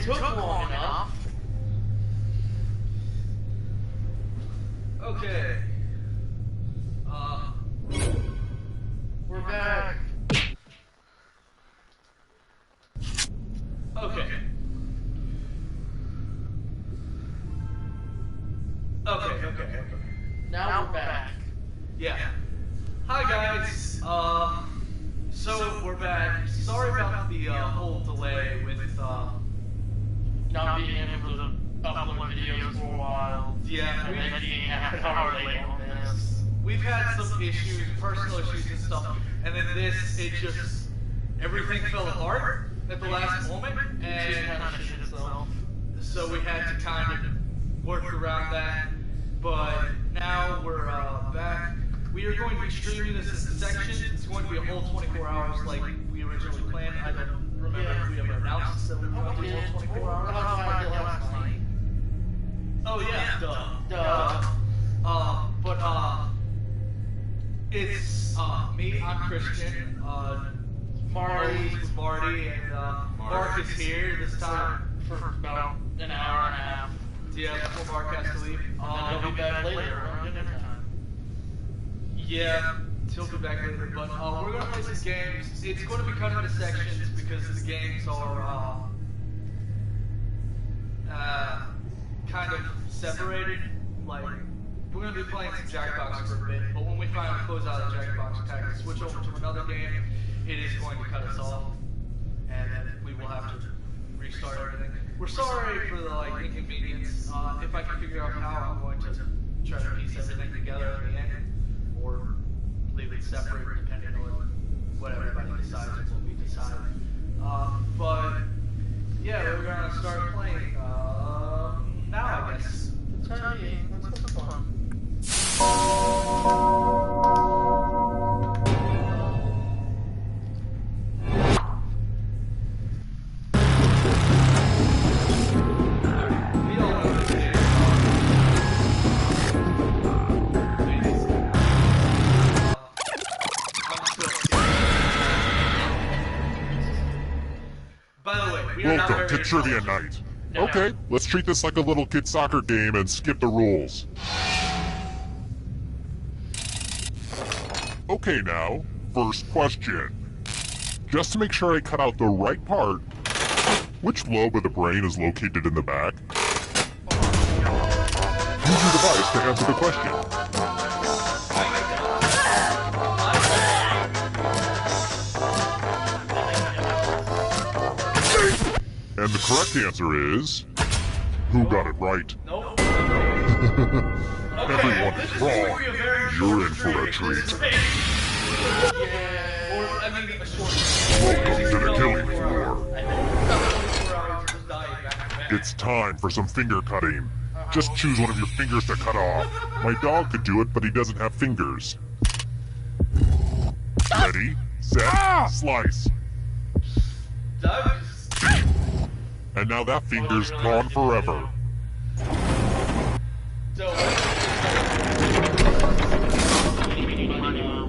took long enough. Okay. We're back. Okay. Okay. Now we're back. Yeah. Hi guys. So we're back. Sorry about the whole delay with Not being able to upload videos for a while. Yeah, And then being half an hour late on this. we've had some issues, personal issues and stuff, and then it just everything fell apart at the last moment, and kind of shit itself. so we had to kind of work around that. But now we're back. We are going to be streaming this in sections. It's going to be a whole 24 hours like we originally planned. I don't remember if we ever announced that we were going to do a whole 24 hours. Oh yeah, duh. It's me, I'm Christian, Marty, and Mark is here this time. For about an hour and a half. Yeah, before Mark has to leave. And he'll be back later around dinner time. Yeah, he'll be back later, but we're going to play some games. It's going to be cut into sections because the games are kind of separated. Like, we're going to be playing some Jackbox for a bit, but when we finally close out the Jackbox pack and switch over to another game, it is going to cut us off, and then we will have to restart everything. We're sorry for the inconvenience. If I can figure out how, I'm going to try to piece everything together in the end, or leave it separate depending on what everybody decides and what we decide. But yeah, we're gonna start playing now, I guess. Let's have fun. Welcome to Trivia Night. Okay, let's treat this like a little kid soccer game and skip the rules. Okay now, first question. Just to make sure I cut out the right part, which lobe of the brain is located in the back? Use your device to answer the question. And the correct answer is... Who got it right? Nope. Everyone is wrong. You're in for a treat. Welcome to the killing floor. It's time for some finger cutting. Just choose one of your fingers to cut off. My dog could do it, but he doesn't have fingers. Ready, set, slice. And now that finger's gone forever.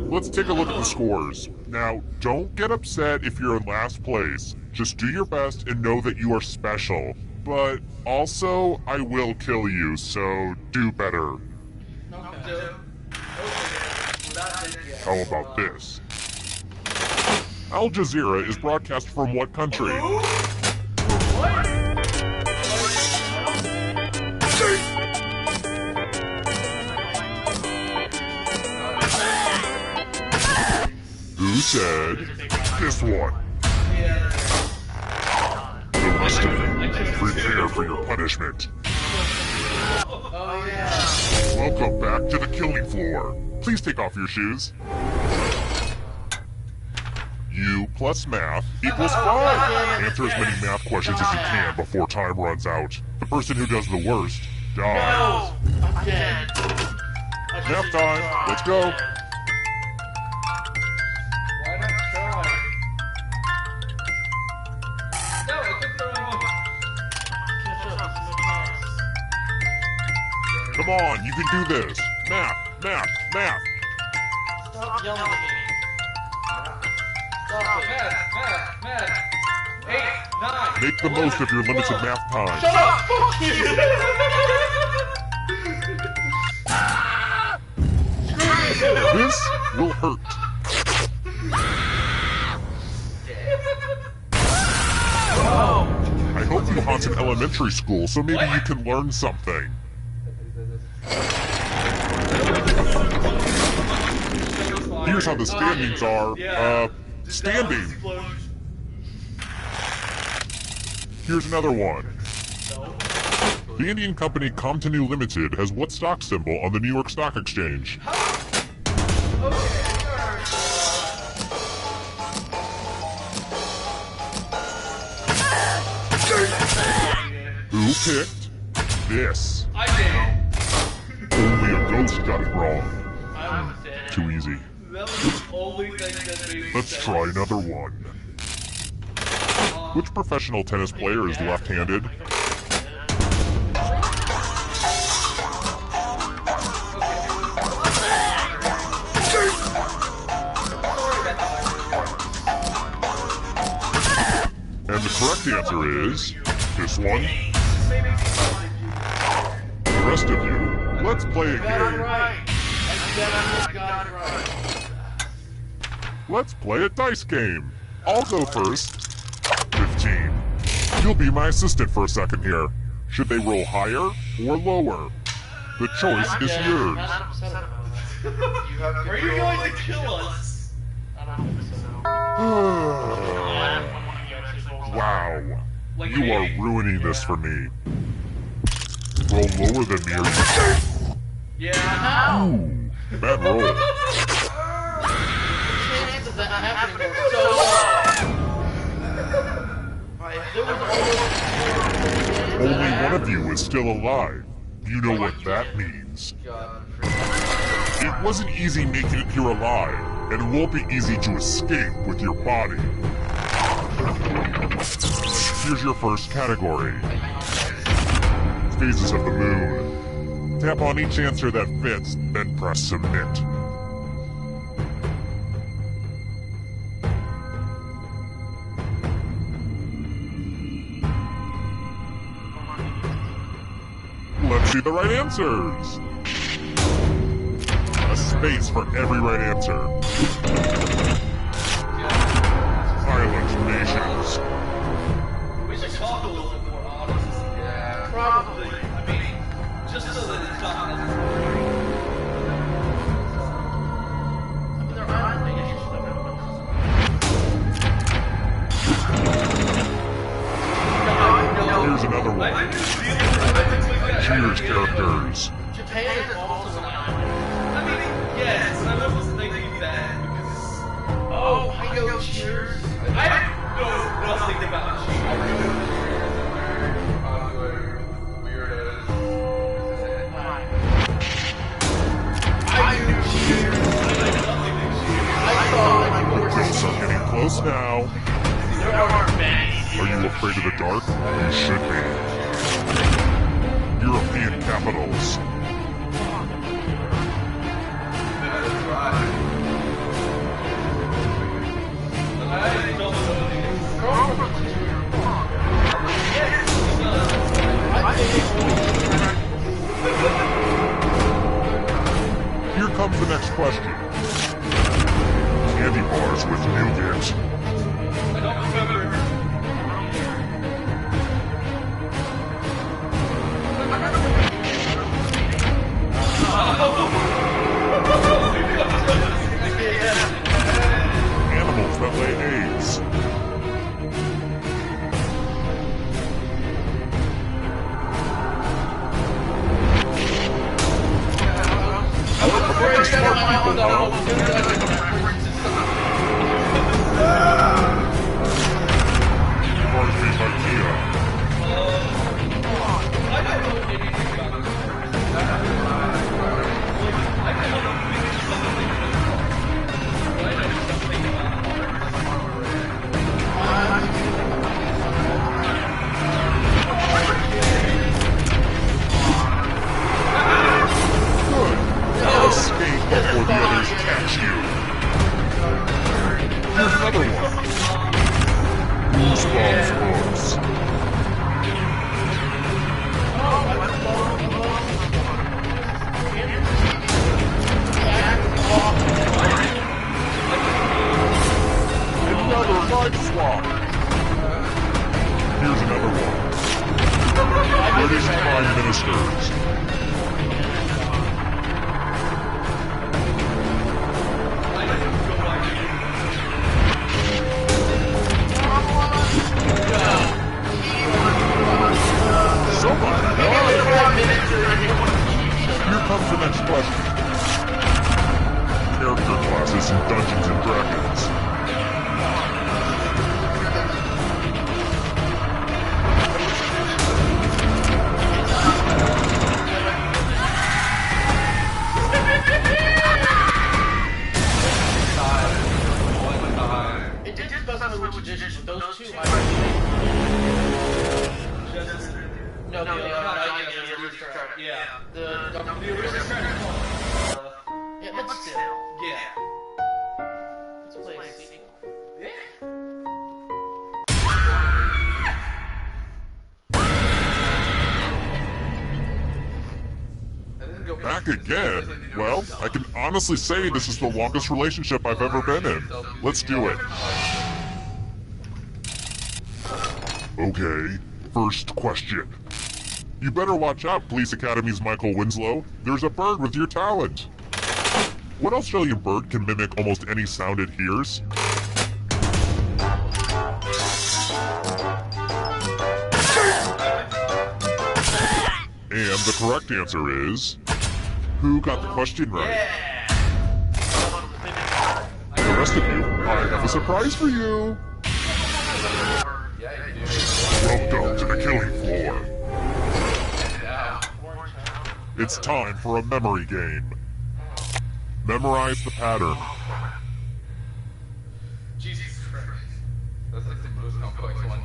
Let's take a look at the scores. Now, don't get upset if you're in last place. Just do your best and know that you are special. But also, I will kill you, so do better. How about this? Al Jazeera is broadcast from what country? Who said this one? The rest of it, prepare for your punishment. Oh yeah. Welcome back to the killing floor. Please take off your shoes. U plus math equals 5. Answer as many math questions as you can before time runs out. The person who does the worst dies. No! I'm dead. Math time. Let's go. Why not try? No, I took the wrong one. Come on, you can do this. Math, math, math. Stop yelling at me. Stop it. Math. 9. Make the most of your limited math time. Shut up! Fuck you! This will hurt. I hope you haunt an elementary school so maybe you can learn something. Here's how the standings are. Standing. Here's another one. The Indian company Comptonu Limited has what stock symbol on the New York Stock Exchange? Who picked this? I did. Only a ghost got it wrong. I was dead. Too easy. That was the only thing that made me Let's sad. try another one. Which professional tennis player is left-handed? And the correct answer is this one. The rest of you, let's play a Got it game. right. I definitely got it right. Let's play a dice game. I'll go first. 15. You'll be my assistant for a second here. Should they roll higher or lower? The choice is yours. Are you going to kill us? Wow. You are ruining this for me. Roll lower than me or you... Yeah. Ooh, bad roll. Chances of that happening were so low. Only one of you is still alive. You know what that means. It wasn't easy making it here alive, and it won't be easy to escape with your body. Here's your first category. Phases of the moon. Tap on each answer that fits, then press submit. Let's see the right answers. A space for every right answer. Island nations. We should talk a little bit more honest. Yeah. Probably. I mean, just so that it's not There are issues. Here's another one. Cheers characters. Japan is also an island. I mean, yes, I wasn't thinking that because... Oh, I know Cheers. I know nothing about I knew Cheers. I saw The ghosts are getting close now. there are many. Are you afraid of the dark? You should be. European capitals. Here comes the next question. Candy bars with nougat. I don't remember. British Prime Ministers. So much fun! Here comes the next question. Character classes in Dungeons and Dragons. It did specify which edition. Those two, No, the original. Yeah. The original. Yeah, but still. Yeah. Let's play a sequel. Yeah. Back again? Well, I can honestly say this is the longest relationship I've ever been in. Let's do it. Okay, first question. You better watch out, Police Academy's Michael Winslow. There's a bird with your talent. What Australian bird can mimic almost any sound it hears? And the correct answer is... Who got the question right? The rest of you, I have a surprise for you. Welcome to the killing floor. It's time for a memory game. Memorize the pattern. Jesus Christ. That's like the most complex one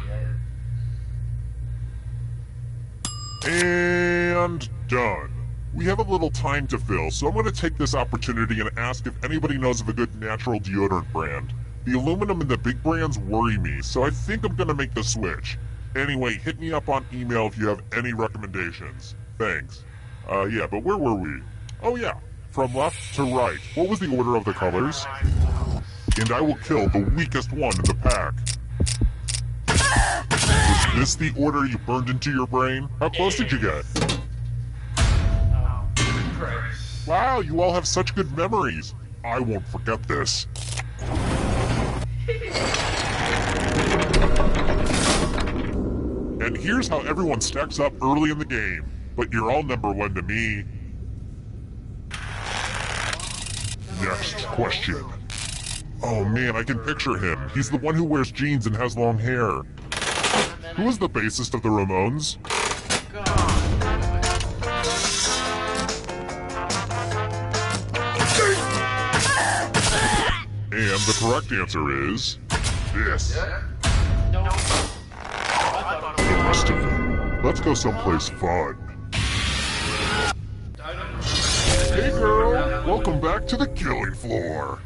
yet. And done. We have a little time to fill, so I'm going to take this opportunity and ask if anybody knows of a good natural deodorant brand. The aluminum and the big brands worry me, so I think I'm going to make the switch. Anyway, hit me up on email if you have any recommendations. Thanks. Yeah, but where were we? Oh yeah, from left to right. What was the order of the colors? And I will kill the weakest one in the pack. Was this the order you burned into your brain? How close did you get? Wow, you all have such good memories. I won't forget this. And here's how everyone stacks up early in the game. But you're all number one to me. Next question. Oh man, I can picture him. He's the one who wears jeans and has long hair. Who is the bassist of the Ramones? And the correct answer is... this. The rest of you. Let's go someplace fun. Hey girl, welcome back to the killing floor.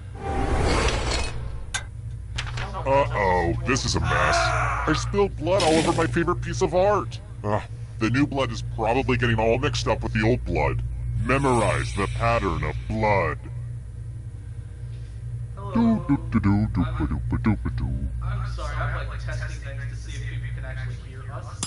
Uh-oh, this is a mess. I spilled blood all over my favorite piece of art. The new blood is probably getting all mixed up with the old blood. Memorize the pattern of blood. I'm sorry, I'm like testing things to see if people can actually hear us.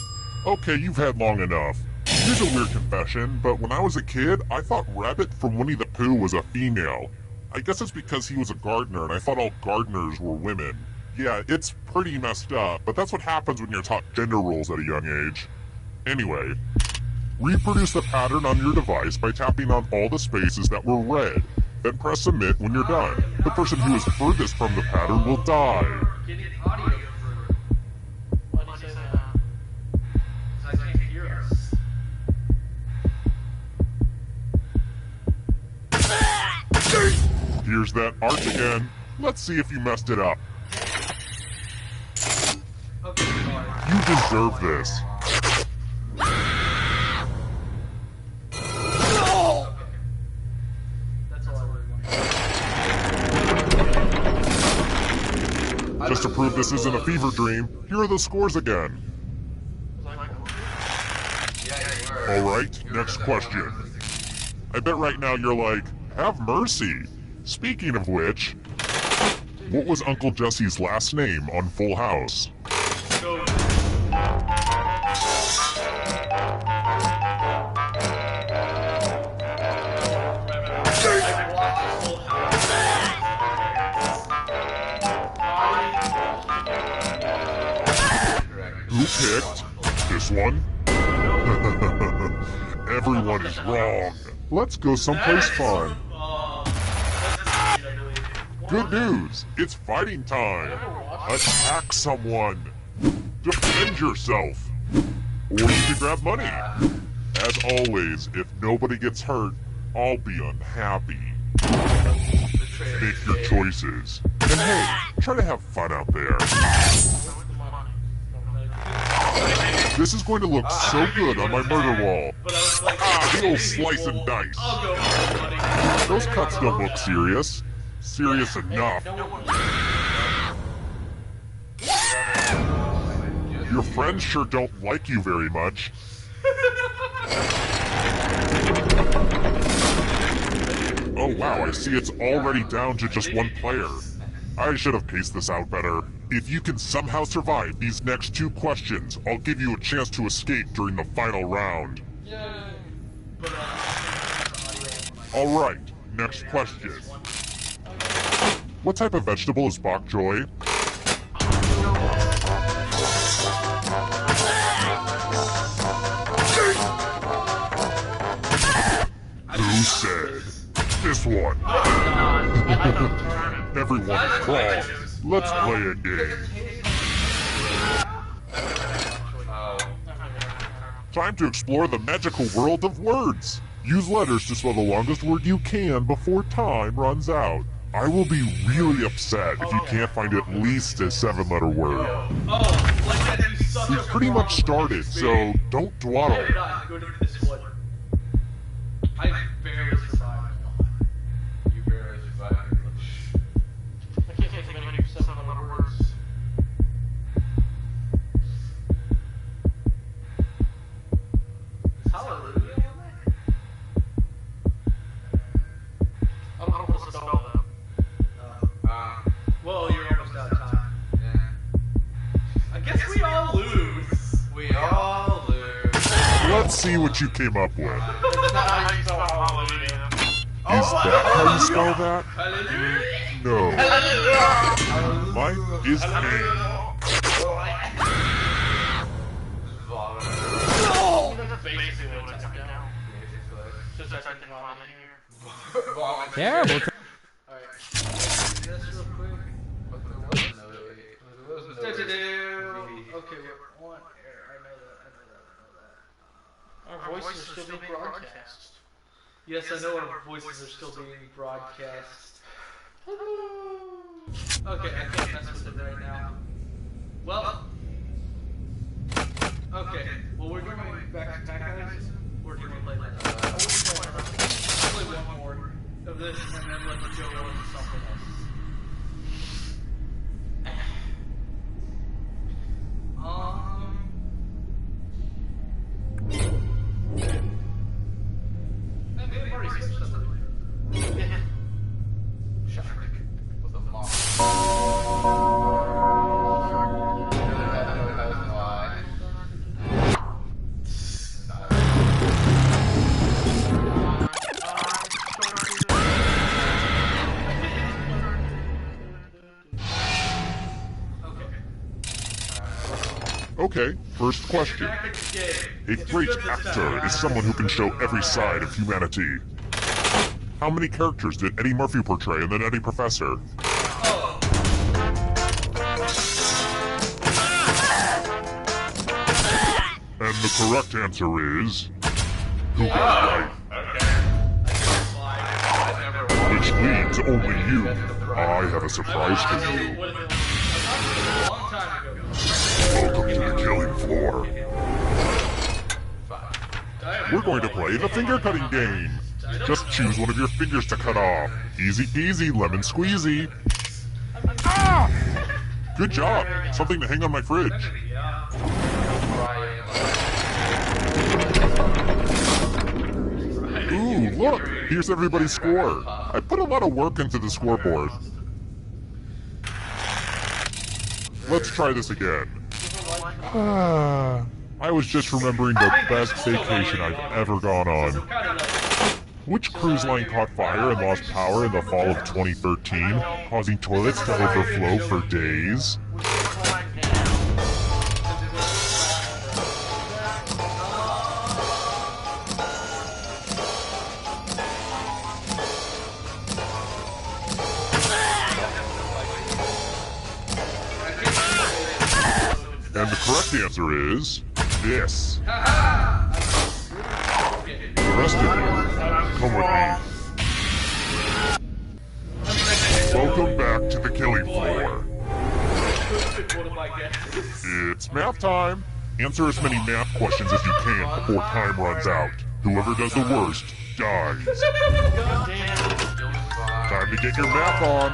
Okay, you've had long enough. Here's a weird confession, but when I was a kid, I thought Rabbit from Winnie the Pooh was a female. I guess it's because he was a gardener and I thought all gardeners were women. Yeah, it's pretty messed up, but that's what happens when you're taught gender roles at a young age. Anyway, reproduce the pattern on your device by tapping on all the spaces that were red. Then press submit when you're done. The person who is furthest from the pattern will die. Getting audio through. Why do you say that? Because I can't hear us. Here's that art again. Let's see if you messed it up. Okay, sorry. You deserve this. That's all I really want. Just to prove this isn't a fever dream, here are the scores again. Alright, next question. I bet right now you're like, have mercy. Speaking of which, what was Uncle Jesse's last name on Full House? left. This one? Everyone is wrong. Let's go someplace fun. Good news! It's fighting time! Attack someone! Defend yourself! Or you can grab money! As always, if nobody gets hurt, I'll be unhappy. Make your choices. And hey, try to have fun out there. This is going to look so good on my murder wall. Ah, the old slice and dice. Those cuts don't look serious. Serious enough. Your friends sure don't like you very much. Oh wow, I see it's already down to just one player. I should have paced this out better. If you can somehow survive these next 2 questions, I'll give you a chance to escape during the final round. Alright, next question. What type of vegetable is bok choy? Who said? This one. Everyone crawl. Let's play a game. Time to explore the magical world of words. Use letters to spell the longest word you can before time runs out. I will be really upset if you can't find at least a 7-letter word. We've pretty much started, so don't dawdle. I barely survived. You barely survived English. I can't think of any 7-letter words. Is hallelujah on there? I don't know what to spell that. Well, you're almost out of time. Yeah. I guess we all lose. We all lose. Let's see what you came up with. That's not how you spell hallelujah. Is that how you spell that? No. Mine is A. That's basically what I took down. Just that thing on here. Terrible. Alright. This real quick. But there was no Okay, what? I know that. Our voices are still being broadcast. Yes, I know our voices are still being broadcast. Okay, I can't mess with it right now. Well. Okay, well we're going back to guys. We're going to play that. Play one more of this and then let the Joe go into something else. Maybe I've already switched something. Shark with a mom. Okay, first question. A great actor is someone who can show every side of humanity. How many characters did Eddie Murphy portray in The Nutty Professor? And the correct answer is... Who got it right? Which leads only you. I have a surprise for you. Welcome to the killing floor. We're going to play the finger cutting game. Just choose one of your fingers to cut off. Easy peasy, lemon squeezy. Ah! Good job. Something to hang on my fridge. Ooh, look. Here's everybody's score. I put a lot of work into the scoreboard. Let's try this again. I was just remembering the best vacation I've ever gone on. Which cruise line caught fire and lost power in the fall of 2013, causing toilets to overflow for days? answer is this. The rest of you, come with me. Welcome back to the killing floor. It's math time. Answer as many math questions as you can before time runs out. Whoever does the worst dies. Time to get your math on.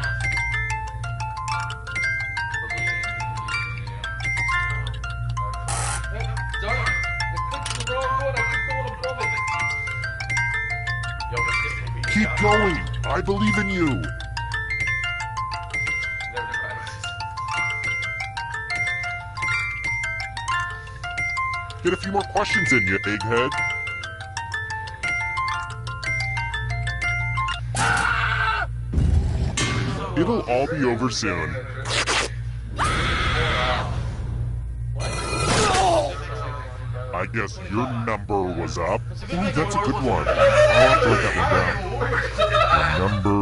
Keep going. I believe in you. Get a few more questions in you, egghead. It'll all be over soon. I guess your number was up. Ooh, that's a good one. I'll have to write that one down. Your number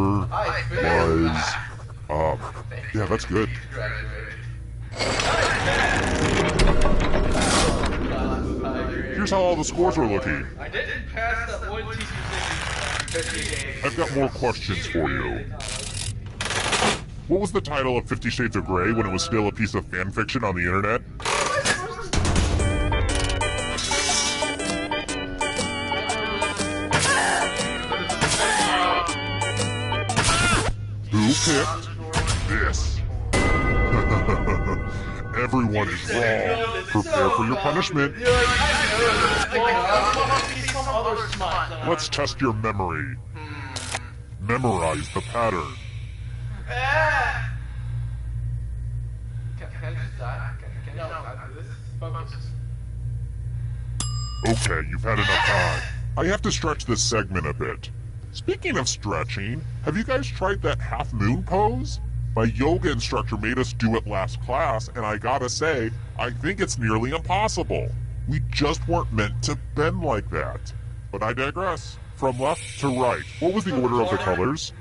was up. Yeah, that's good. Here's how all the scores are looking. I didn't pass that one teacher thing. I've got more questions for you. What was the title of 50 Shades of Grey when it was still a piece of fan fiction on the internet? Who picked this? Everyone is wrong. Prepare for your punishment. Let's test your memory. Memorize the pattern. Okay, you've had enough time. I have to stretch this segment a bit. Speaking of stretching, have you guys tried that half moon pose? My yoga instructor made us do it last class, and I gotta say, I think it's nearly impossible. We just weren't meant to bend like that. But I digress. From left to right, what was the order of the colors?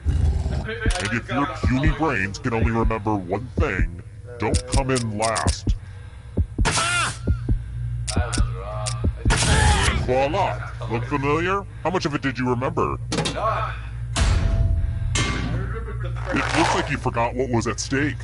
And if your puny brains can only remember one thing, don't come in last. And voila! Look familiar? How much of it did you remember? It looks like you forgot what was at stake.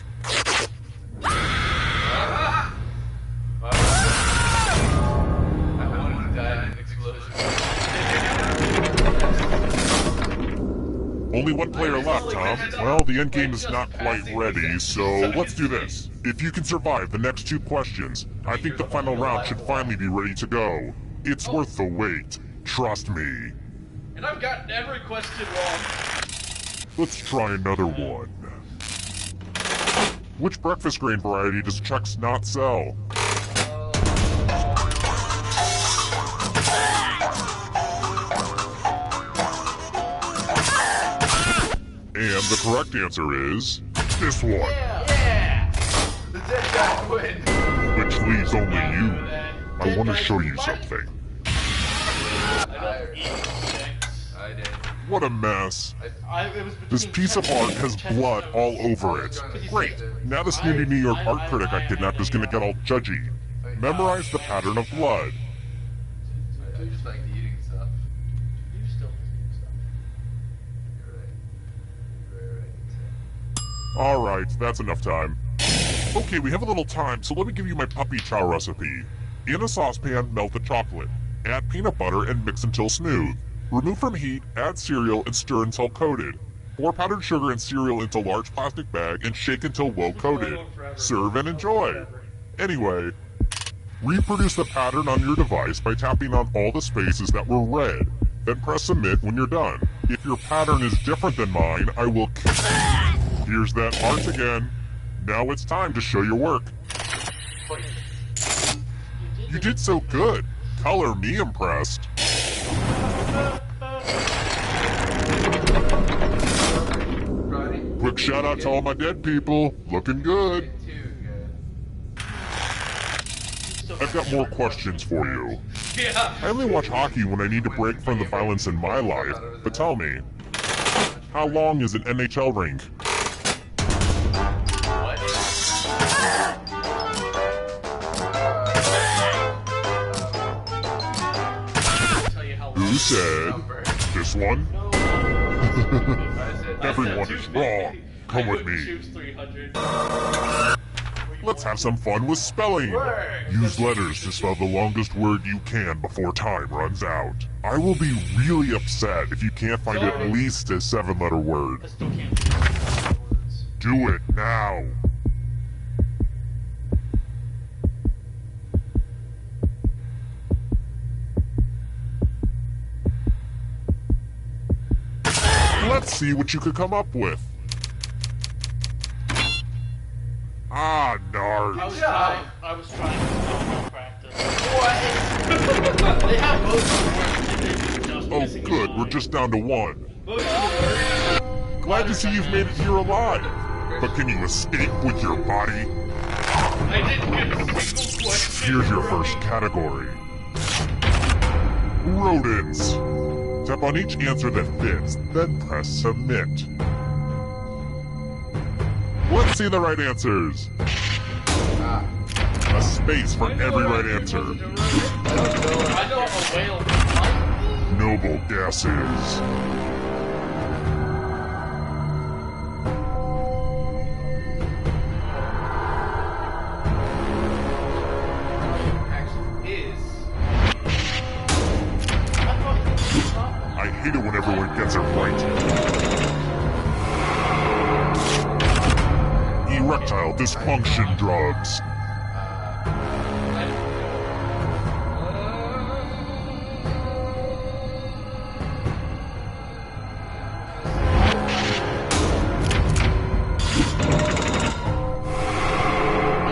Only one player left, Tom. Well, the endgame is not quite ready, so let's do this. If you can survive the next 2 questions, I think the final round should finally be ready to go. It's worth the wait. Trust me. And I've gotten every question wrong. Let's try another one. Which breakfast grain variety does Chex not sell? And the correct answer is this one. Yeah! The dead guy win. Which leaves only you. I want to show you something. I did. What a mess. This piece of art has blood all over it. Great. Now this snooty New York art critic I kidnapped is gonna get all judgy. Memorize the pattern of blood. I just like eating stuff. You still eating stuff. You're right. Alright, that's enough time. Okay, we have a little time, so let me give you my puppy chow recipe. In a saucepan, melt the chocolate. Add peanut butter and mix until smooth. Remove from heat, add cereal, and stir until coated. Pour powdered sugar and cereal into large plastic bag and shake until well coated. Serve and enjoy. Anyway, reproduce the pattern on your device by tapping on all the spaces that were red. Then press submit when you're done. If your pattern is different than mine, I will Here's that art again. Now it's time to show your work. You did so good. Color me impressed. Quick shout out to all my dead people. Looking good. I've got more questions for you. Yeah. I only watch hockey when I need to break from the violence in my life, but tell me, how long is an NHL rink? You said this one? No. Everyone is wrong. Come with me. Choose 300. Let's have some fun with spelling. Use letters to spell the longest word you can before time runs out. I will be really upset if you can't find at least a 7-letter word. I still can't do words. Do it now. Let's see what you could come up with. Ah, nard. I was trying to practice. What? They have most of the words. Oh, good. We're just down to one. Glad to see you've made it here alive. But can you escape with your body? I didn't get a single question. Here's your first category. Rodents. Tap on each answer that fits, then press submit. Let's see the right answers. A space for every right answer. I know a whale. Noble gases. I hate it when everyone gets it right. Erectile dysfunction drugs.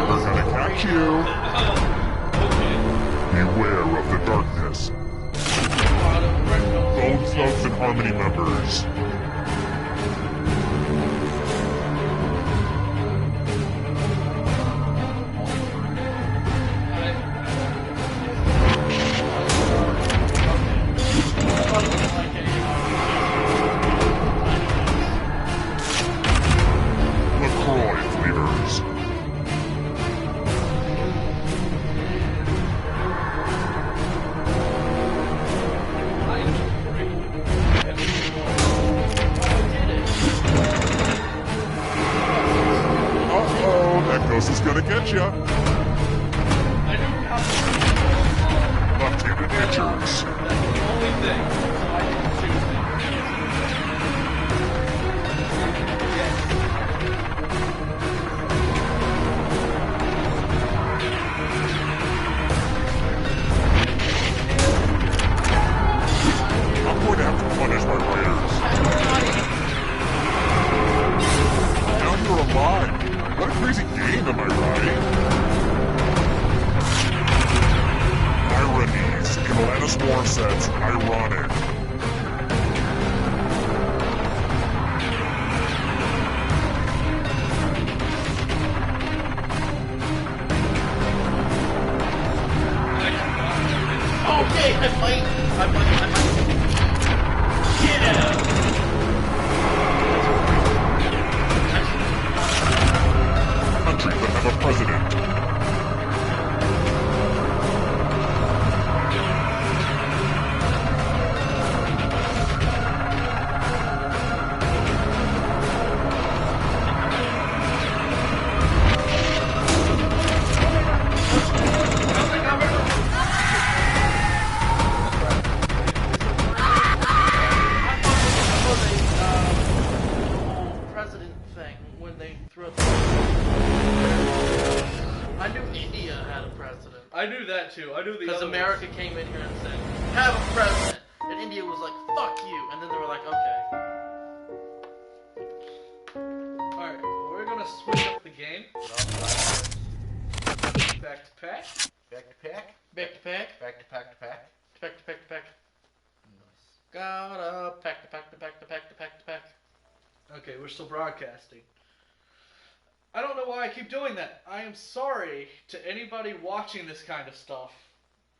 We're gonna catch you. Beware of the darkness. Bone Thugs and Harmony members. LaCroix flavors. Uh-oh, that ghost is gonna get ya. Left-handed itchers. I'm going to have to punish my writers. Now you're alive. What a crazy game, am I right? Ironies. Alanis Morissette's Ironic. Okay, I might. Yeah! Countries that have a president. President thing when they threw up. I knew India had a president. I knew that too. I knew the Because other America came in here and said, have a president. And India was like, fuck you. And then they were like, okay. Alright, well, we're gonna switch up the game. Back to pack. Back to pack. Back to pack. Back to pack to pack. Pack to pack to pack. Gotta pack to pack to pack to pack to pack to pack. Okay, we're still broadcasting. I don't know why I keep doing that. I am sorry to anybody watching this kind of stuff.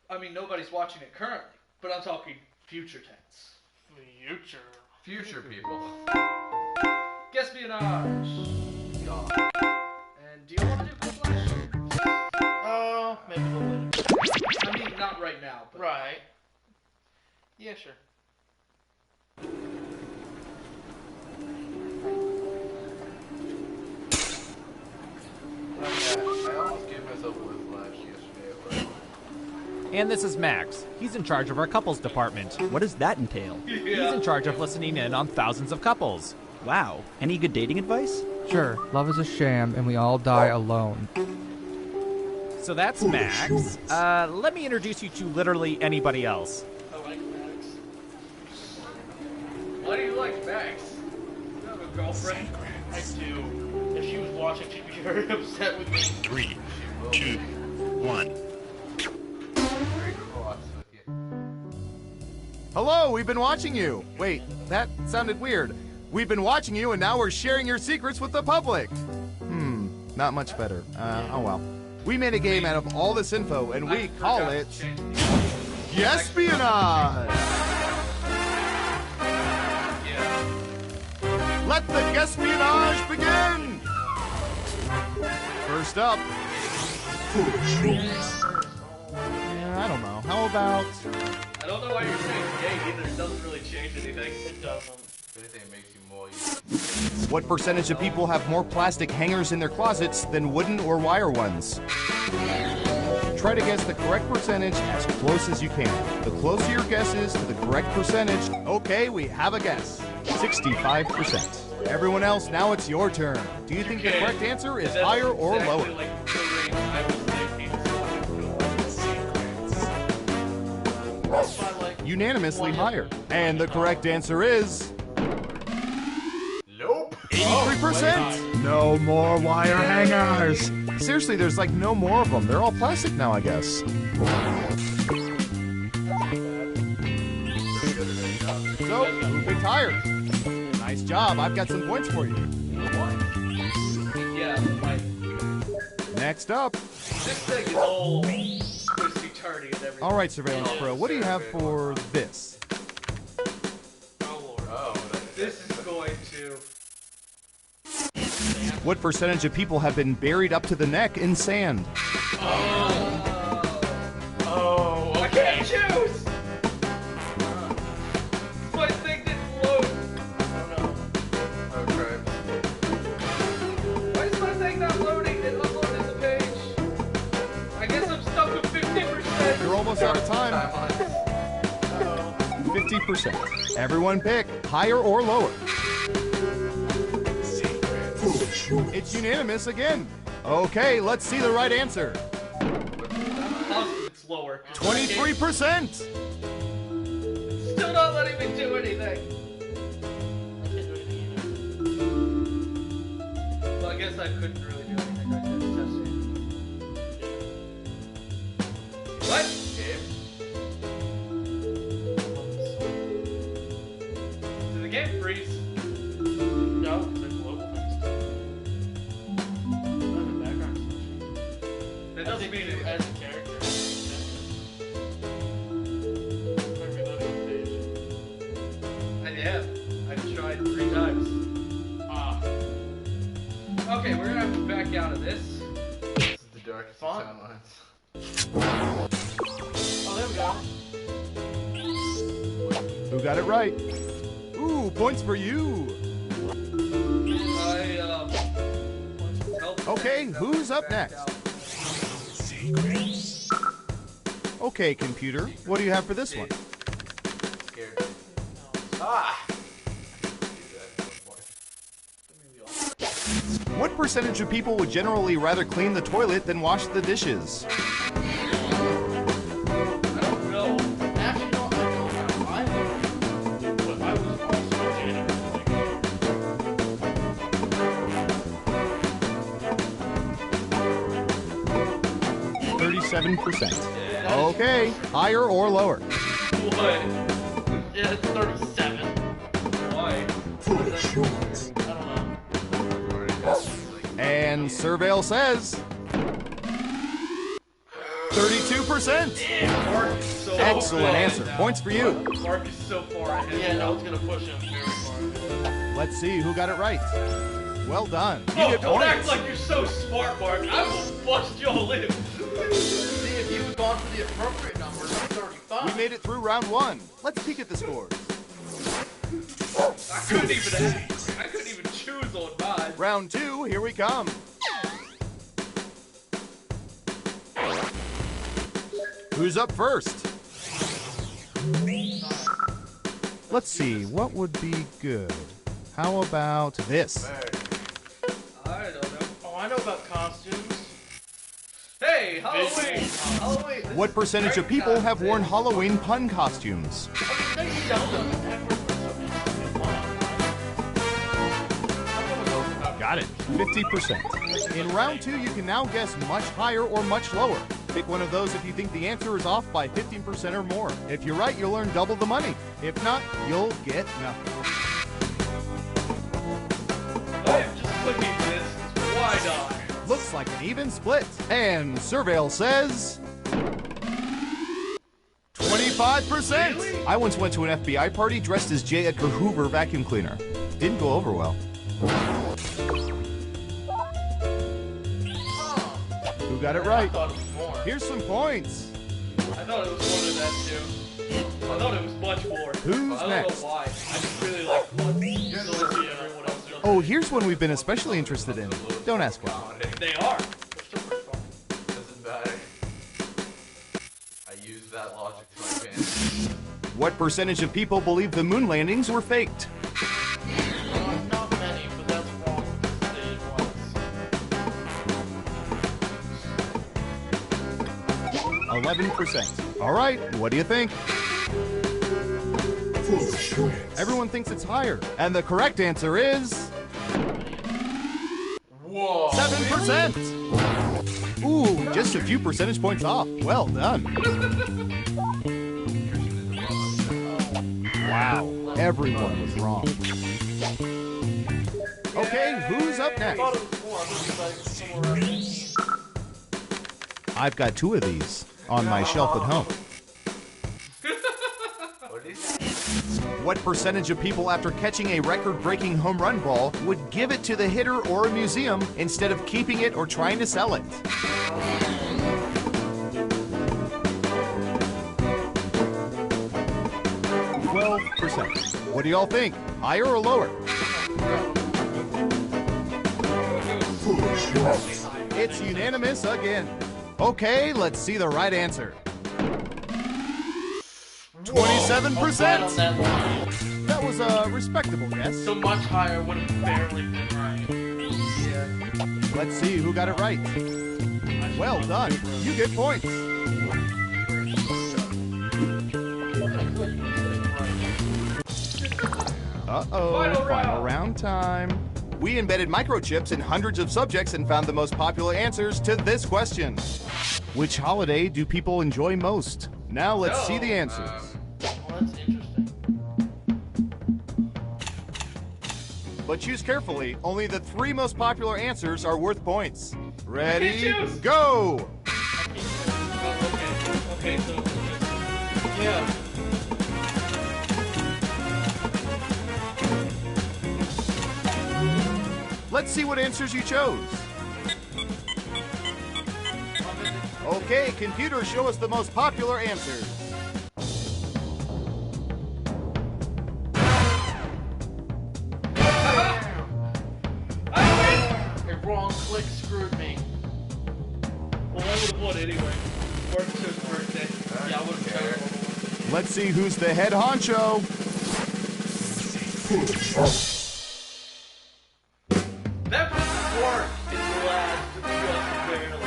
I mean, nobody's watching it currently, but I'm talking future tense. Future. Future people. Espionage. God. And do you want to do Flash? Oh, maybe a little later. I mean, not right now, but... Right. Yeah, sure. I almost gave myself whiplash yesterday at work. And this is Max. He's in charge of our couples department. What does that entail? He's in charge of listening in on thousands of couples. Wow. Any good dating advice? Sure, love is a sham and we all die alone. So that's Max. Let me introduce you to literally anybody else. I like Max. Why do you like Max? You have a girlfriend? I do. If she was watching, she'd be very upset with me. 3, 2, 1. Very cross with you. Hello, we've been watching you. Wait, that sounded weird. We've been watching you and now we're sharing your secrets with the public. Not much better. Oh well. We made a game out of all this info and we call it Espionage. Let the espionage begin. First up. I don't know. How about... I don't know why you're saying gay either. It doesn't really change anything. It doesn't. If anything, it makes you more What percentage of people have more plastic hangers in their closets than wooden or wire ones? Try to guess the correct percentage as close as you can. The closer your guess is to the correct percentage, okay, we have a guess. 65%. Everyone else, now it's your turn. Do you think the correct answer is That's higher or exactly lower? like the range I was thinking. Unanimously higher. And the correct answer is... Nope. 83%! No more wire hangers! Seriously, there's like no more of them. They're all plastic now, I guess. So, who picked higher? Nice job. I've got some points for you. Yeah, like, Next up. this thing is all twisty-turny and everything. All right, Surveillance Pro, what do you have for this? Oh, Lord. Oh, This is going to... What percentage of people have been buried up to the neck in sand? Oh, I can't choose! My thing didn't load. okay. Why is my thing not loading? It uploaded the page. I guess I'm stuck with 50%. You're almost out of time. 50%. Everyone pick higher or lower. It's unanimous again. Okay, let's see the right answer. Positive it's lower. 23%. Still not letting me do anything. I can't do anything either. Well, I guess I couldn't really do anything. I couldn't test it. What? Did the game freeze? No, because there's global things too. The background switching. That doesn't mean it. As a character. I'm reloading the page. And yeah, I've tried 3 times. Ah. Okay, we're gonna have to back out of this. This is the darkest of Fun. timelines. Oh, there we go. Who got it right? Ooh, points for you. Okay, who's up next? Okay, computer, what do you have for this one? Scared. Ah! What percentage of people would generally rather clean the toilet than wash the dishes? I don't know. Actually, no, I know. But I was also janitor. 37%. Okay, higher or lower? What? Yeah, it's 37. Why? I don't know. And Surveil says 32%. Mark is so Excellent far answer. now. Points for you. Mark is so far ahead. Yeah, no, it's gonna push him very far. Let's see who got it right. Well done. You Oh, get don't act points. like you're so smart, Mark. I will bust your lip. See, if you had gone for the appropriate number, 35, We made it through round 1. Let's peek at the scores. I couldn't even choose on mine. Round 2, here we come. Who's up first? Let's see, what would be good? How about this? I don't know. Oh, I know about costumes. Hey, Halloween! Halloween! What percentage of people have worn Halloween pun costumes? They sell them everywhere. Got it. 50%. In round 2, you can now guess much higher or much lower. Pick one of those if you think the answer is off by 15% or more. If you're right, you'll earn double the money. If not, you'll get nothing. I am just clicking this. Why not? Looks like an even split. And Surveil says 25%. Really? I once went to an FBI party dressed as J. Edgar Hoover vacuum cleaner. Didn't go over well. Who got it I right? thought it was more. Here's some points. I thought it was more than that too. I thought it was much more. Who's I don't next? know why. I just really like fun. So let's see everyone else does. Oh, here's one we've been especially interested in. Don't ask why. They are. Doesn't matter. I use that logic to my advantage. What percentage of people believe the moon landings were faked? Not many, but that's wrong because they was. 11%. All right, what do you think? Everyone thinks it's higher. And the correct answer is Whoa! 7%. Ooh, just a few percentage points off. Well done. Wow, everyone was wrong. Okay, who's up I next? thought it was more. I thought it was like somewhere around 18. I've got 2 of these on my shelf at home. What is that? What percentage of people, after catching a record-breaking home run ball, would give it to the hitter or a museum instead of keeping it or trying to sell it? 12%. What do y'all think? Higher or lower? It's unanimous again. Okay, let's see the right answer. 27%. On that line. That was a respectable guess. So much higher would have barely been right. Let's see who got it right. Well done. You get points. Uh-oh. Final round time. We embedded microchips in hundreds of subjects and found the most popular answers to this question. Which holiday do people enjoy most? Now let's see the answers. Well, that's interesting. But choose carefully. Only the 3 most popular answers are worth points. Ready? choose. Go! Okay, so yeah. Let's see what answers you chose. Okay, computer, show us the most popular answers. A wrong click screwed me. Well, I would have won anyway. Or it's his birthday. Yeah, I would have cared. Let's see who's the head honcho. That worked in the last just barely.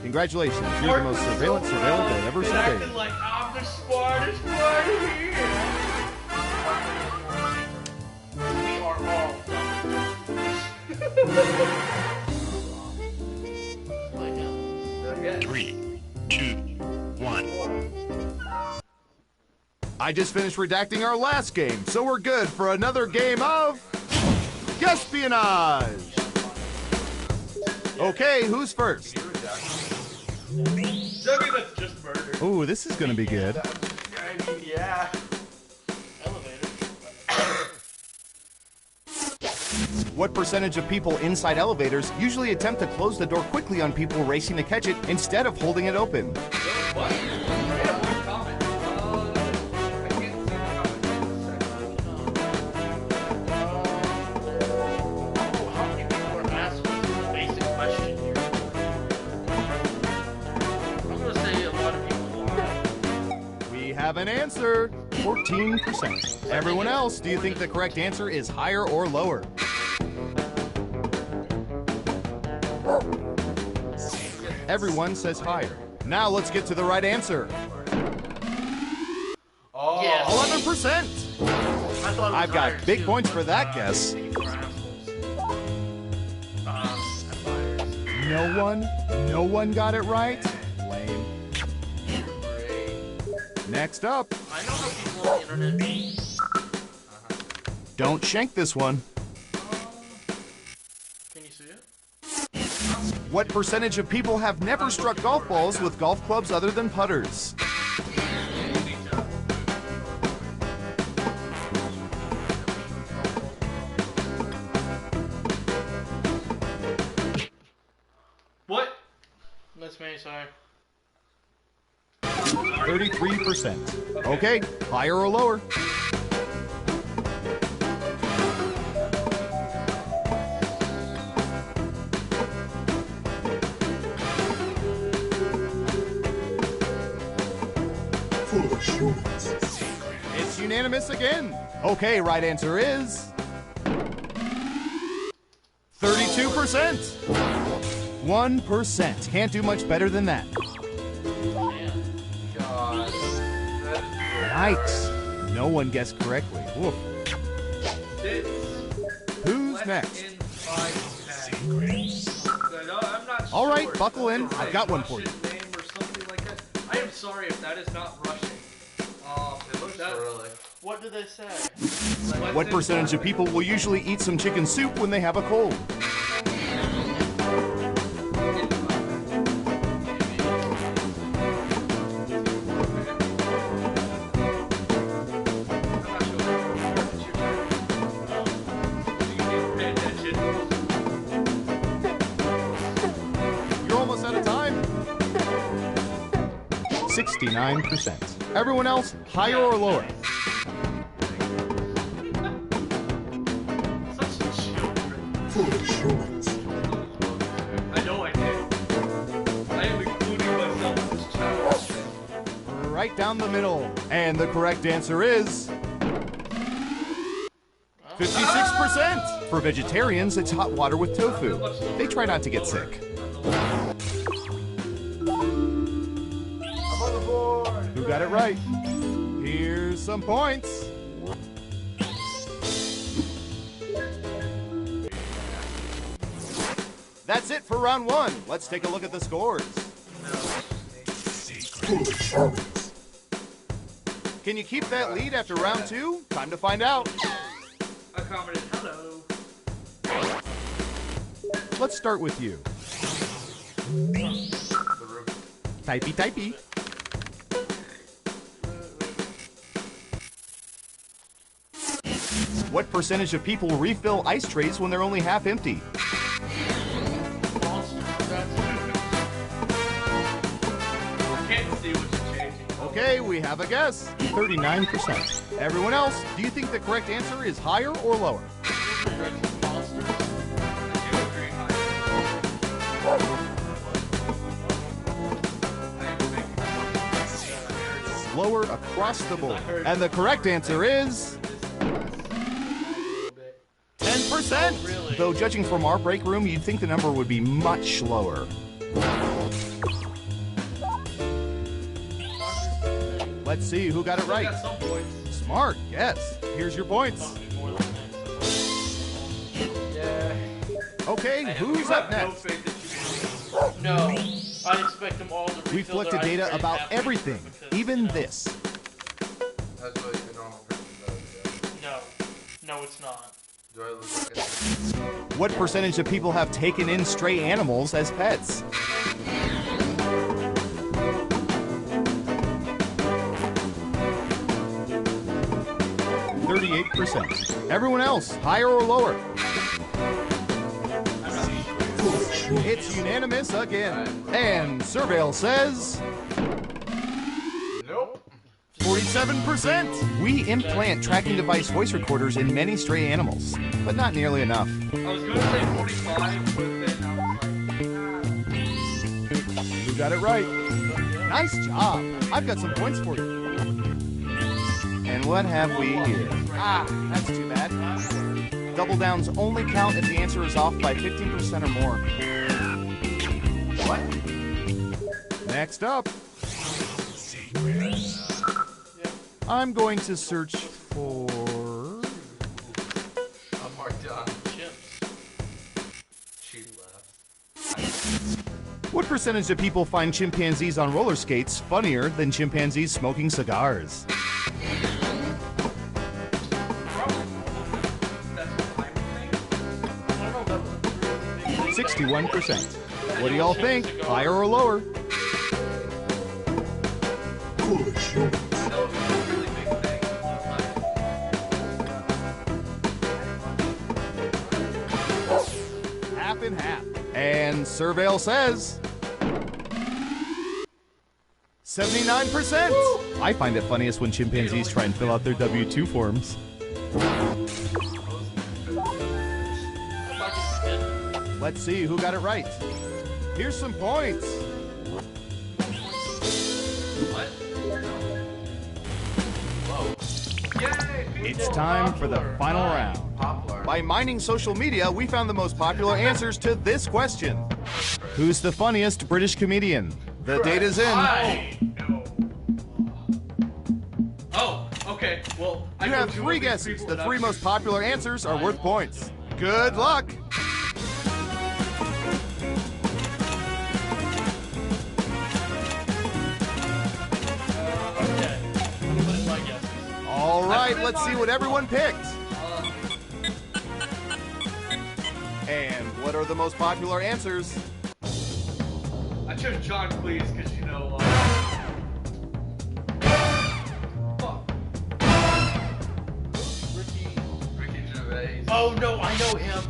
Congratulations, you're the most surveillance I've ever It seen. acted like I'm the smartest one here. We are all like him. Okay. 3, 2, 1. I just finished redacting our last game, so we're good for another game of Espionage. Okay, who's first? Does that mean that's just murder? Ooh, this is gonna be good. I mean, yeah. Elevator. What percentage of people inside elevators usually attempt to close the door quickly on people racing to catch it instead of holding it open? What? Yeah, one comment. We have an answer. 14%. Everyone else, do you think the correct answer is higher or lower? Everyone says higher. Now let's get to the right answer. Oh. Yes. 11%. I thought it was I've got higher, big too. points for that guess. No one got it right. Lame. Next up, I know how people on the internet. don't shank this one. Can you see it? What percentage of people have never struck golf balls with golf clubs other than putters? What? That's me, sorry. 33%. Okay, higher or lower? It's unanimous again. Okay, right answer is 32%. 1%. Can't do much better than that. God. Yikes. No one guessed correctly. Woof. Who's next? All right, buckle in. I've got one for you. Name or something like that. I am sorry if that is not Russian. It looks really. What did they say? What percentage of people will usually eat some chicken soup when they have a cold? You're almost out of time. 69%. Everyone else, higher or lower? I know I did. I am including myself in this challenge. Right down the middle. And the correct answer is 56%. For vegetarians, it's hot water with tofu. They try not to get sick. Who got it right? Here's some points. That's it for round one. Let's take a look at the scores. Can you keep that lead after round two? Time to find out. I commented, hello. Let's start with you. Typey, typey. What percentage of people refill ice trays when they're only half empty? Can't see what you're changing. Okay, we have a guess. 39%. Everyone else, do you think the correct answer is higher or lower? Lower across the board. And the correct answer is 10%. Though judging from our break room, you'd think the number would be much lower. Let's see who got it right. Smart, yes. Here's your points. Okay, who's up next? No, I expect them all to refill We've collected their ice data trays about after everything, because, even you know, this. That's what a normal person does, yeah. No, it's not. Do I look like a... What percentage of people have taken in stray animals as pets? %. Everyone else, higher or lower? It's unanimous again. And Surveil says... Nope. 47%. We implant tracking device voice recorders in many stray animals, but not nearly enough. I was going to say 45, but then I was like, Who got it right? Nice job. I've got some points for you. And what have we here? Ah, that's too bad. Double downs only count if the answer is off by 15% or more. What? Next up. I'm going to search for... I'm marked down. She left. What percentage of people find chimpanzees on roller skates funnier than chimpanzees smoking cigars? 61%. What do y'all think? Higher or lower? Half and half. And Surveil says 79%. I find it funniest when chimpanzees try and fill out their W-2 forms. Let's see who got it right. Here's some points. It's time for the final round. By mining social media, we found the most popular answers to this question. Who's the funniest British comedian? The data's in. Oh, okay. Well, You have 3 guesses. The 3 most popular answers are worth points. Good luck. All right, let's see what everyone picked. And what are the most popular answers? I chose John Cleese because, you know, fuck. Ricky Gervais. Oh no, I know him.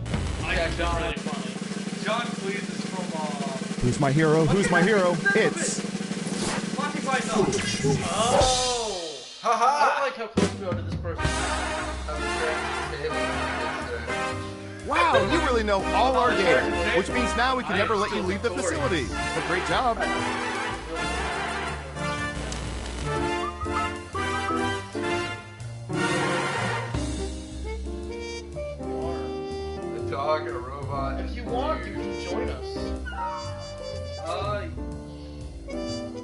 Yeah, John. Really funny. John Cleese is from, Who's my hero? Who's my hero? It's Monty Python. Oh! I don't like how close we are to this person. wow, you really know all our game, which means now we can never let you leave the facility. But great job. A dog, a robot. If you want, you can join us.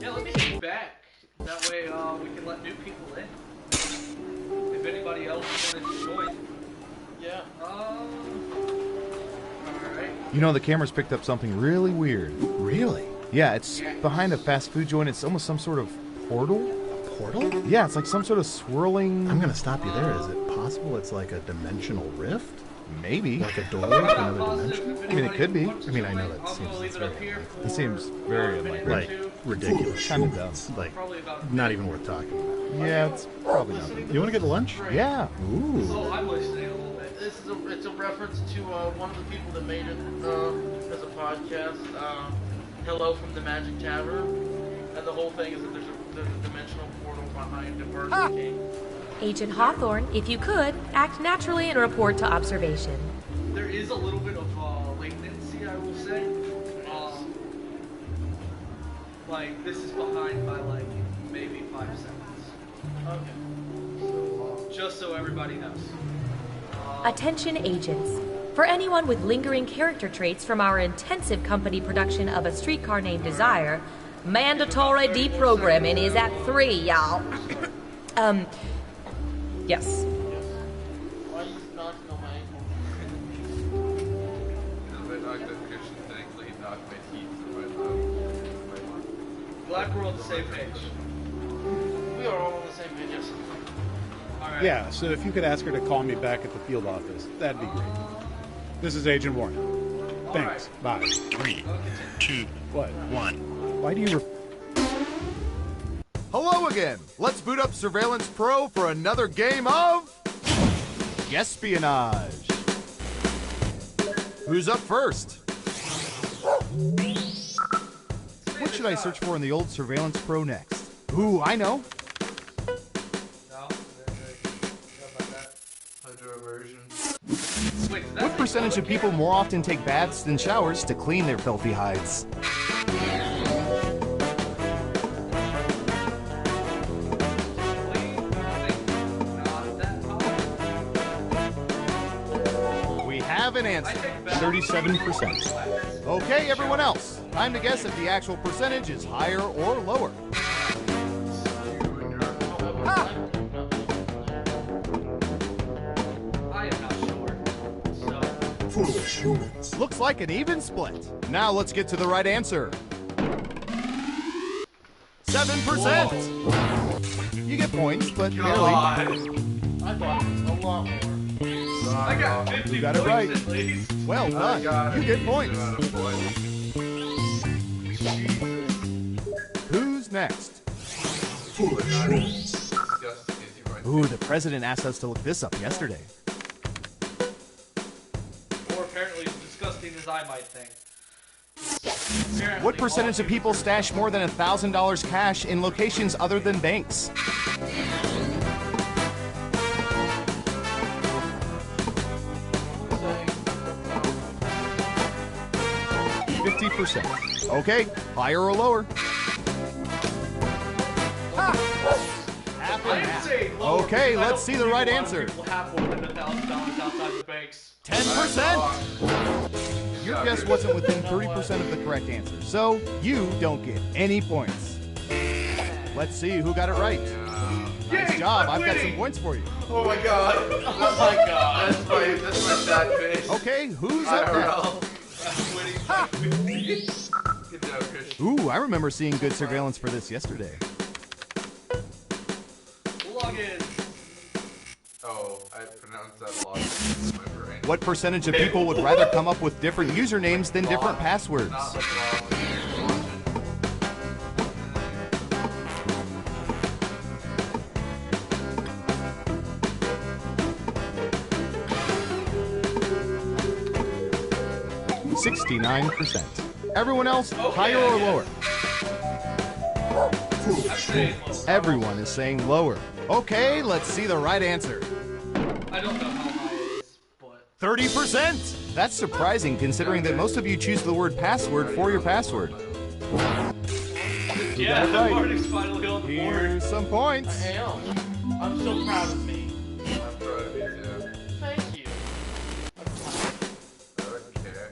Yeah, let me get back. That way, we can let new people in. If anybody else wanted to join. Yeah. Alright. You know, the camera's picked up something really weird. Really? Yeah, it's behind a fast food joint. It's almost some sort of portal. Portal? Yeah, it's like some sort of swirling... I'm gonna stop you there. Is it possible it's like a dimensional rift? Maybe. Like a door to another dimension? I mean, it could be. I mean, I know that seems very It seems very unlikely. like ridiculous. Kind of dumb. It's like not even worth talking about. Yeah, it's probably not. You want to get lunch? Yeah. Ooh. Oh, I'm listening a little bit. It's a reference to one of the people that made it as a podcast. Hello from the Magic Tavern, and the whole thing is that there's a dimensional portal behind the Burger King. Agent Hawthorne, if you could, act naturally and report to observation. There is a little bit of latency, I will say. Like, this is behind by, like, maybe 5 seconds. Okay. So, just so everybody knows. Attention agents. For anyone with lingering character traits from our intensive company production of A Streetcar Named Desire, mandatory deprogramming is at 3, y'all. Yes. Why are you knocking on my ankle? Because I knocked that Christian thing, so he knocked my teeth through my mouth. Glad we're on the same page. We are all on the same page, yes. Alright. Yeah, so if you could ask her to call me back at the field office, that'd be great. This is Agent Warren. Thanks. Bye. 3, 2, What? 1. Why do you... Hello again! Let's boot up Surveillance Pro for another game of... Espionage. Who's up first? What should I search for in the old Surveillance Pro next? Ooh, I know. What percentage of people more often take baths than showers to clean their filthy hides? have an answer. 37%. Okay, everyone else. Time to guess if the actual percentage is higher or lower. I am not sure. So. Looks like an even split. Now let's get to the right answer. 7%. You get points, but barely. I thought it was a lot more. I got 50 You got it right. points at least. Well done. You get points. Who's next? Ooh, the president asked us to look this up yesterday. Or apparently as disgusting as I might think. Apparently, What percentage of people stash more than $1,000 cash in locations other than banks? 50%. Okay, higher or lower? Half and half. Okay, let's see the right answer. People have more than $1,000 outside the banks. 10%. Your guess wasn't within 30% of the correct answer, so you don't get any points. Let's see who got it right. Nice job. I've got some points for you. Oh my god. Oh my god. That's my sad face. Okay, who's up next? Good job, Christian. Ooh, I remember seeing good surveillance for this yesterday. Log in. Oh, I pronounced that log in my brain. What percentage of people would rather come up with different usernames than different passwords? Not like log. 69%. Everyone else, higher or lower? Everyone is saying lower. Okay, let's see the right answer. I don't know how high it is, but 30%! That's surprising considering that most of you choose the word password for your password. yeah, got it right. Marty's finally on the board. Here's some points. I am. I'm so proud of me. I'm proud of you too. Thank you. Okay.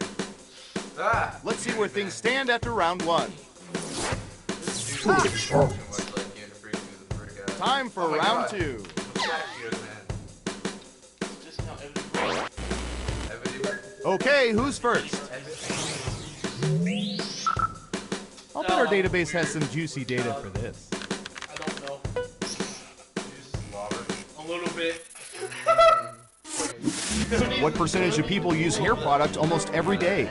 Ah! Let's see where things stand after round one. Too much like you and freak me the frick out. Time for Oh my round God. two. Discount every Okay, who's first? I'll bet our database has some juicy data for this. I don't know. A little bit. What percentage of people use hair product almost every day?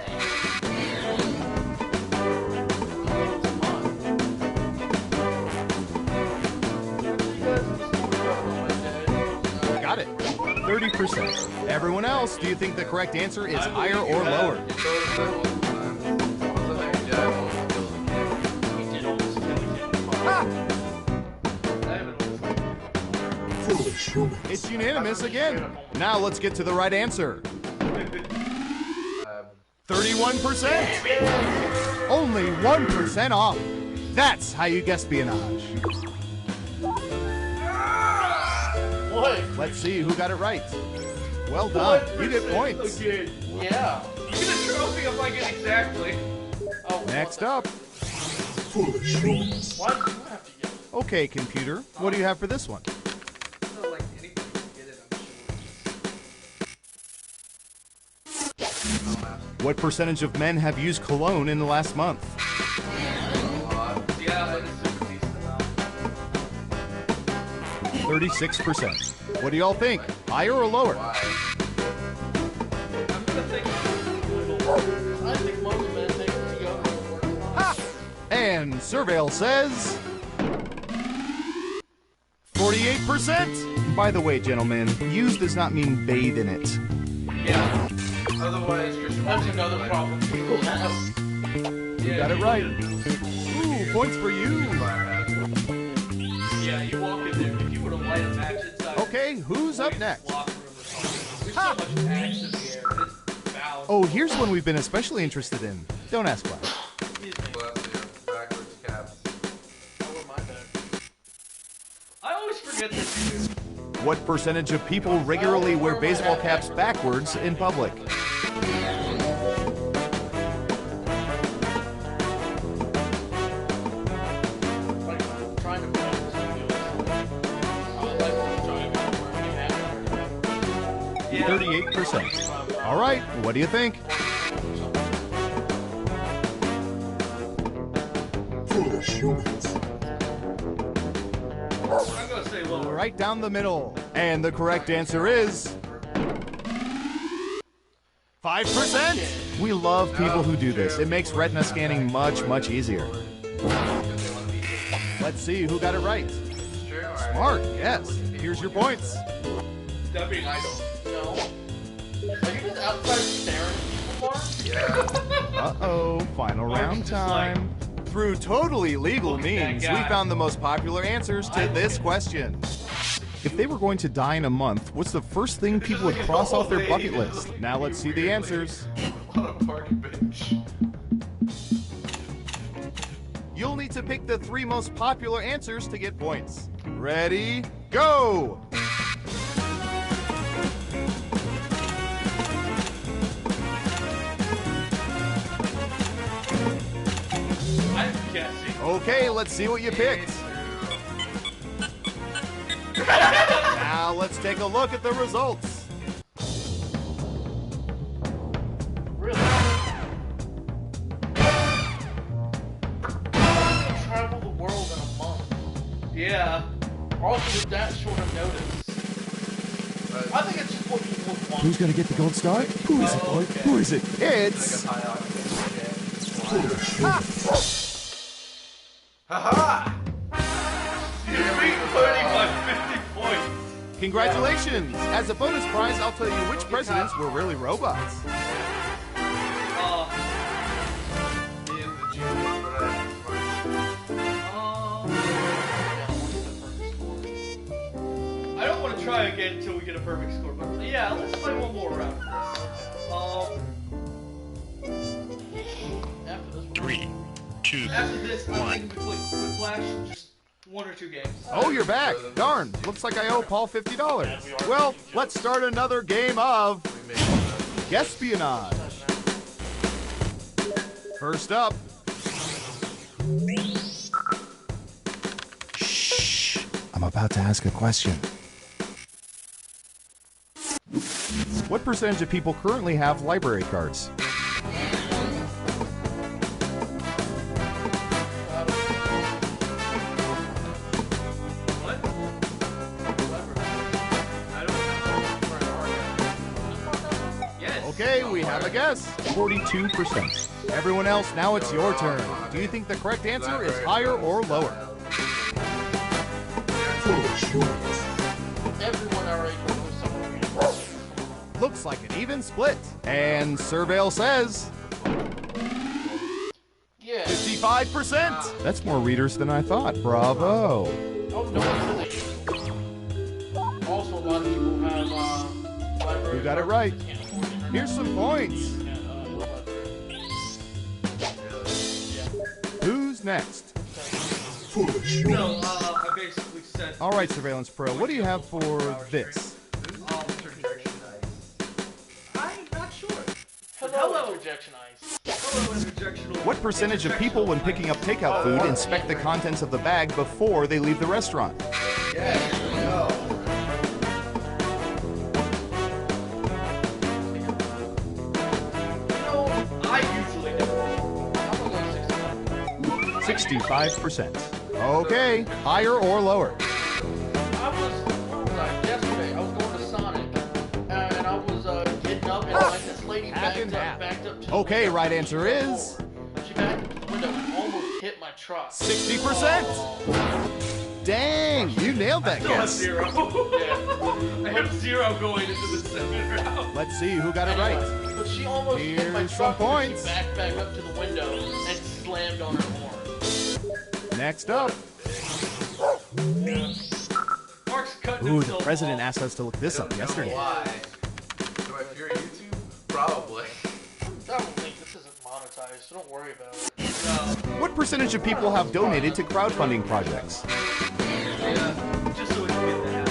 Got it. 30%. Everyone else, do you think the correct answer is higher or lower? It's unanimous again. Now let's get to the right answer. 31%. Only 1% off. That's how you guess espionage. What? Let's see who got it right. Well done. You get points. Again. Yeah. You get a trophy if I get exactly. Oh, Next up. why do you have to get it? Okay, computer. What do you have for this one? So, like, anybody can get it, I'm sure. What percentage of men have used cologne in the last month? Yeah, but it's super decent amount. 36%. What do y'all think? Higher or lower? I'm gonna think I think most men think deodorant. And Surveil says 48%. By the way, gentlemen, use does not mean bathe in it. yeah. Otherwise, Christian That's another problem people have. You got it right. Ooh, points for you. Yeah, you walk in there, if you were to light a match inside. Okay, who's up next? Locker room or something. There's so much ash in the air. It's foul. Oh, here's one we've been especially interested in. Don't ask why. backwards caps. I wear my bag. I always forget this. What percentage of people regularly wear baseball caps backwards in public? Yeah. 38%. All right, what do you think? Foolish humans. I'm gonna say lower. Right down the middle. And the correct answer is 5%. We love people who do this. It makes retina scanning much, much easier. Let's see who got it right. Smart, yes. Here's your points. That'd be an idol. No. Are you just outside staring at people more? Uh-oh, final round time. Through totally legal means, we found the most popular answers to this question. If they were going to die in a month, what's the first thing people would cross off their bucket list? Now let's see the answers. You'll need to pick the 3 most popular answers to get points. Ready, go! I'm guessing. Okay, let's see what you picked. Now let's take a look at the results. Really? Travel the world in a month. Yeah. Also with that short of notice. I think it's just what people want. Who's gonna get the gold star? Who is it, boy? Who is it? It's... Haha! You beat Cody by 50 points. Congratulations! As a bonus prize, I'll tell you which presidents were really robots. I don't want to try again until we get a perfect score, but yeah, let's play one more round. After this one. 3, 2, After this, I think we play Quick Flash, just 1 or 2 games. Oh, you're back. Darn, looks like I owe Paul $50. Well, let's start another game of Guespionage. First up. Shh. I'm about to ask a question. What percentage of people currently have library cards? Okay, we have a guess. 42%. Everyone else, now it's your turn. Do you think the correct answer is higher or lower? Everyone our age knows someone. Looks like an even split. And Surveil says... Yeah. 55%. That's more readers than I thought. Bravo. Oh, no one says also, a lot of people have libraries. You got it right. Here's some points. Who's next? No, I basically said... All right, Surveillance Pro, what do you have for this? I'm not sure. Hello, Interjection Ice. Hello, interjectional. What percentage of people, when picking up takeout food, inspect the contents of the bag before they leave the restaurant? Yeah, here we go. I usually do. 65%. Okay, higher or lower? Yesterday, I was going to Sonic, and I was getting up, and like this lady backed up to the Okay, window. right answer is... She backed up to the window and almost hit my truck. 60%! Dang, you nailed that I guess. still have 0. I have 0 going into the second round. Let's see who got it right. But she almost hit my Here's truck some when points. she backed back up to the window and slammed on her horn. Next up. Mark's cutting Ooh, the himself president off. asked us to look this up yesterday. Why? Do I fear YouTube? Probably. I don't think this isn't monetized, so don't worry about it. What percentage of people have donated to crowdfunding projects? Yeah, just so we can get that.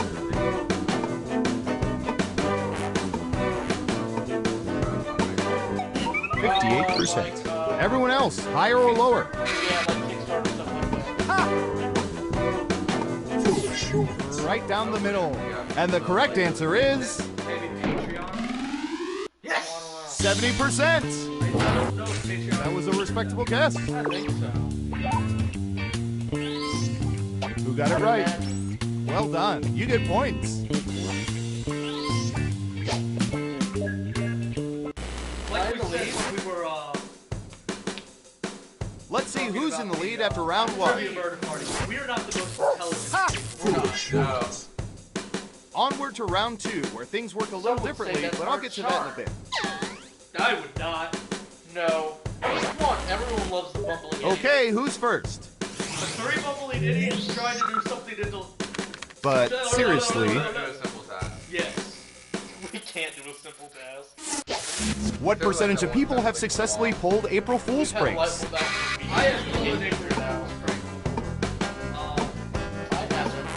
20%. Everyone else, higher or lower? Yeah, like Kickstarter stuff like that. Right down the middle. And the correct answer is Maybe Patreon? Yes! 70%. No, Patreon. That was a respectable guess. I think so. Who got it right? Well done. You get points. Like we said when we were, Let's see who's in the lead after round one. Trivia Murder Party. We are not the most intelligent. No. Onward to round two, where things work a little differently, but I'll get to that in a bit. I would not. No. Come on, everyone loves the bumbling idiot. Okay, who's first? The three bumbling idiots trying to do something to... But seriously, Do a simple task. Yes. We can't do a simple task. what percentage of people have successfully pulled April Fool's pranks? I have pulled an April Fool's prank.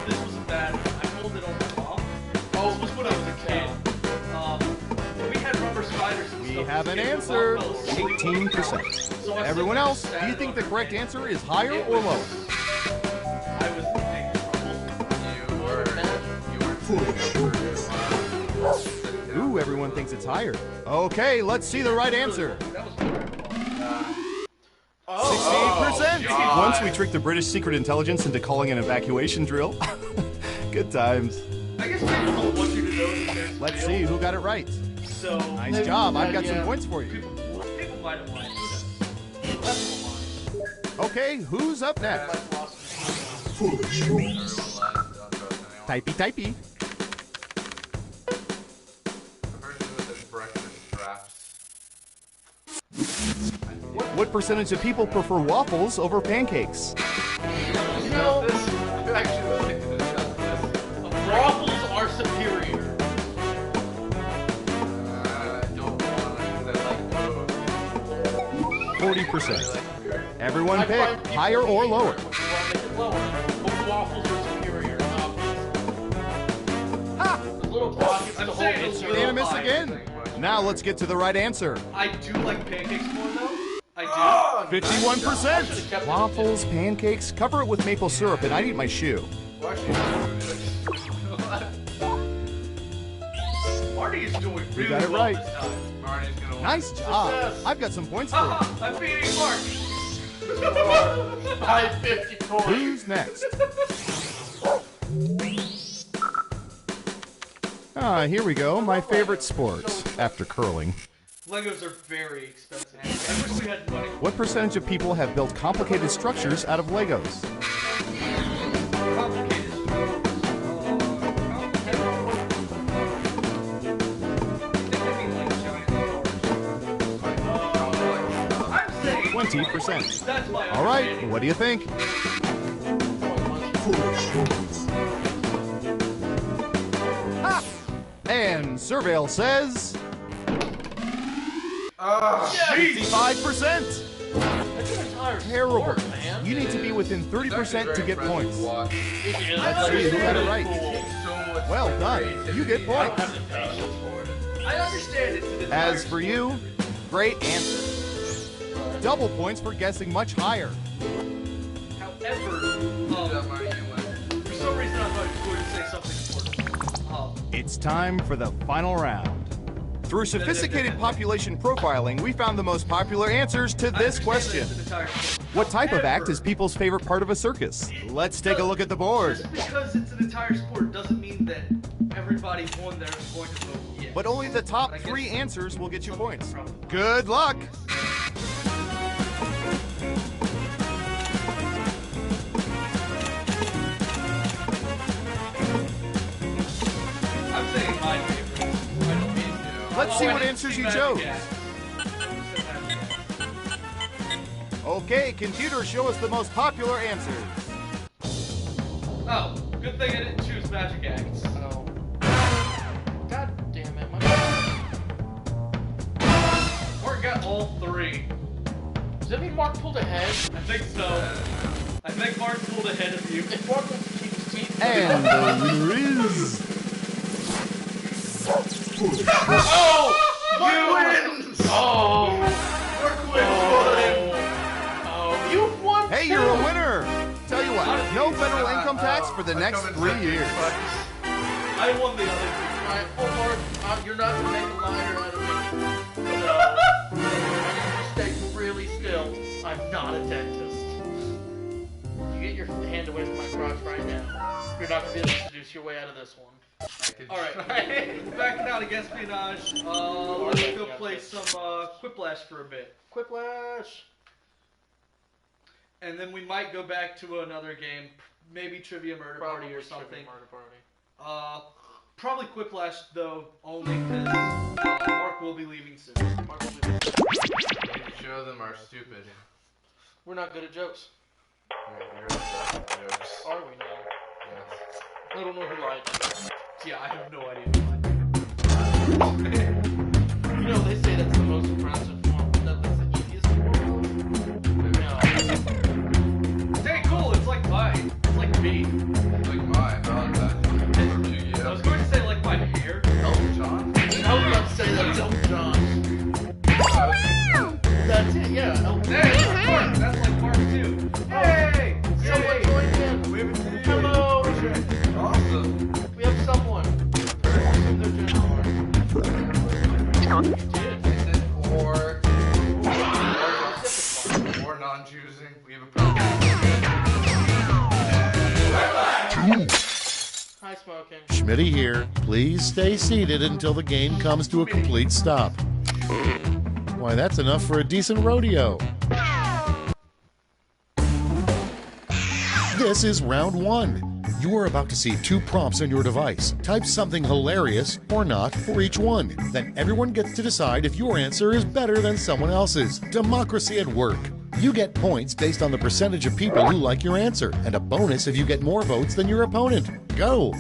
This was a bad one. I pulled it on my mom. Oh, this was when I was a kid. We had rubber spiders and We stuff. have an answer, 18%. Everyone else, do you think the correct answer is higher or lower? I was in big trouble. Ooh, everyone thinks it's higher. Okay, let's see the right answer. That was very fun. 68%! Once we tricked the British secret intelligence into calling an evacuation drill. Good times. I guess people don't want you to know that there's Let's see who got it right. So, Nice job, I've got some points for you. people might have lied. Okay, who's up next? Typey, typey. What percentage of people prefer waffles over pancakes? You know, waffles are superior. I don't want to, because I like both. 40%. Everyone pick higher or lower. We want to make it lower, but waffles are superior, obviously. Ha! The little pockets to I'm hold saying it. it's Unanimous again. Now let's get to the right answer. I do like pancakes more though. I do. 51%. Waffles, pancakes, cover it with maple syrup, and I'd eat my shoe. Marty is doing You really got it well right. this time. Marty's gonna win. Nice job. I've got some points for you. I'm beating Mark. 550 points. Who's next? Here we go. My favorite sport after curling. Legos are very expensive. I wish we had money. What percentage of people have built complicated structures out of Legos? Complicated. I'm saying 20%. that's my All right, what do you think? Ha! And Surveil says 55%. Terrible. Man. You need to be within 30% to get points. Watch. Let's see who got it right. So much Well done. You get points. I understand it to the As for you, great answer. Double points for guessing much higher. However, for some reason I thought you were going to say something important. It's time for the final round. Through sophisticated population profiling, we found the most popular answers to this question. What type of act is people's favorite part of a circus? Let's take a look at the board. Just because it's an entire sport doesn't mean that everybody won there is going to vote yes. But only the top 3 answers will get you points. Good luck! I'm saying my favorite. I don't mean to. Let's see what answers you chose. Okay, computer, show us the most popular answers. Oh, good thing I didn't choose Magic Acts. Oh. God damn it. Mark got all 3. Does that mean Mark pulled ahead? I think so. I think Mark pulled ahead of you. If Mark wants to keep his teeth. And the winner is... Oh! Mark wins! Oh! Mark wins! for the next 3 years. I won the other. Alright, Mark, you're not gonna make a liar out of me. So, I need you to stay really still. I'm not a dentist. You get your hand away from my crotch right now. You're not gonna be able to seduce your way out of this one. Alright, backing out against espionage. Let's go play some Quiplash for a bit. Quiplash! And then we might go back to another game, maybe Trivia Murder Party or something. Murder Party. Probably Quiplash though, only because Mark will be leaving soon. We need to show them our stupid. We're not good at jokes. You're not at jokes. Are we now? Yes. I don't know who lied. Yeah, I have no idea. You know, they say that's the most impressive form. That's the easiest form. No. Hey, cool, it's like mine. It's like me. Like mine, not that. I was going to say like my hair. Elton John? I was about to say that's Elton John. That's it, yeah. Elton John. Hey, that's Mark. That's like Mark too. Hey! Someone joined in. We have a video. Hello! Awesome. We have someone. You did. I said or non-choosing. We have a problem. Hi, Smoking. Schmitty here. Please stay seated until the game comes to a complete stop. Why, that's enough for a decent rodeo. This is round 1. You are about to see 2 prompts on your device. Type something hilarious or not for each one. Then everyone gets to decide if your answer is better than someone else's. Democracy at work. You get points based on the percentage of people who like your answer, and a bonus if you get more votes than your opponent. Go!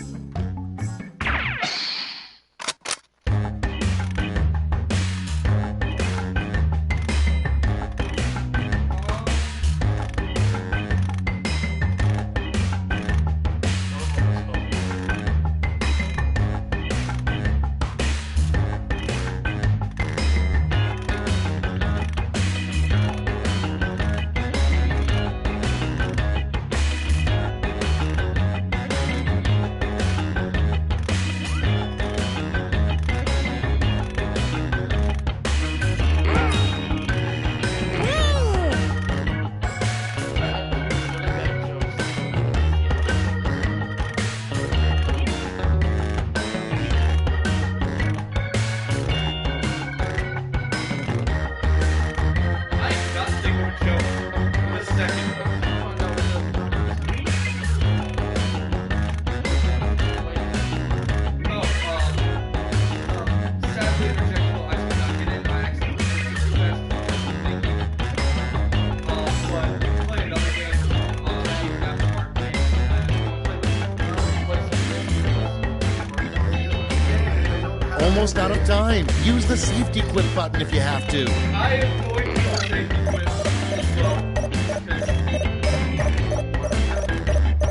Almost out of time. Use the safety quit button if you have to. I am going to safety quit as well.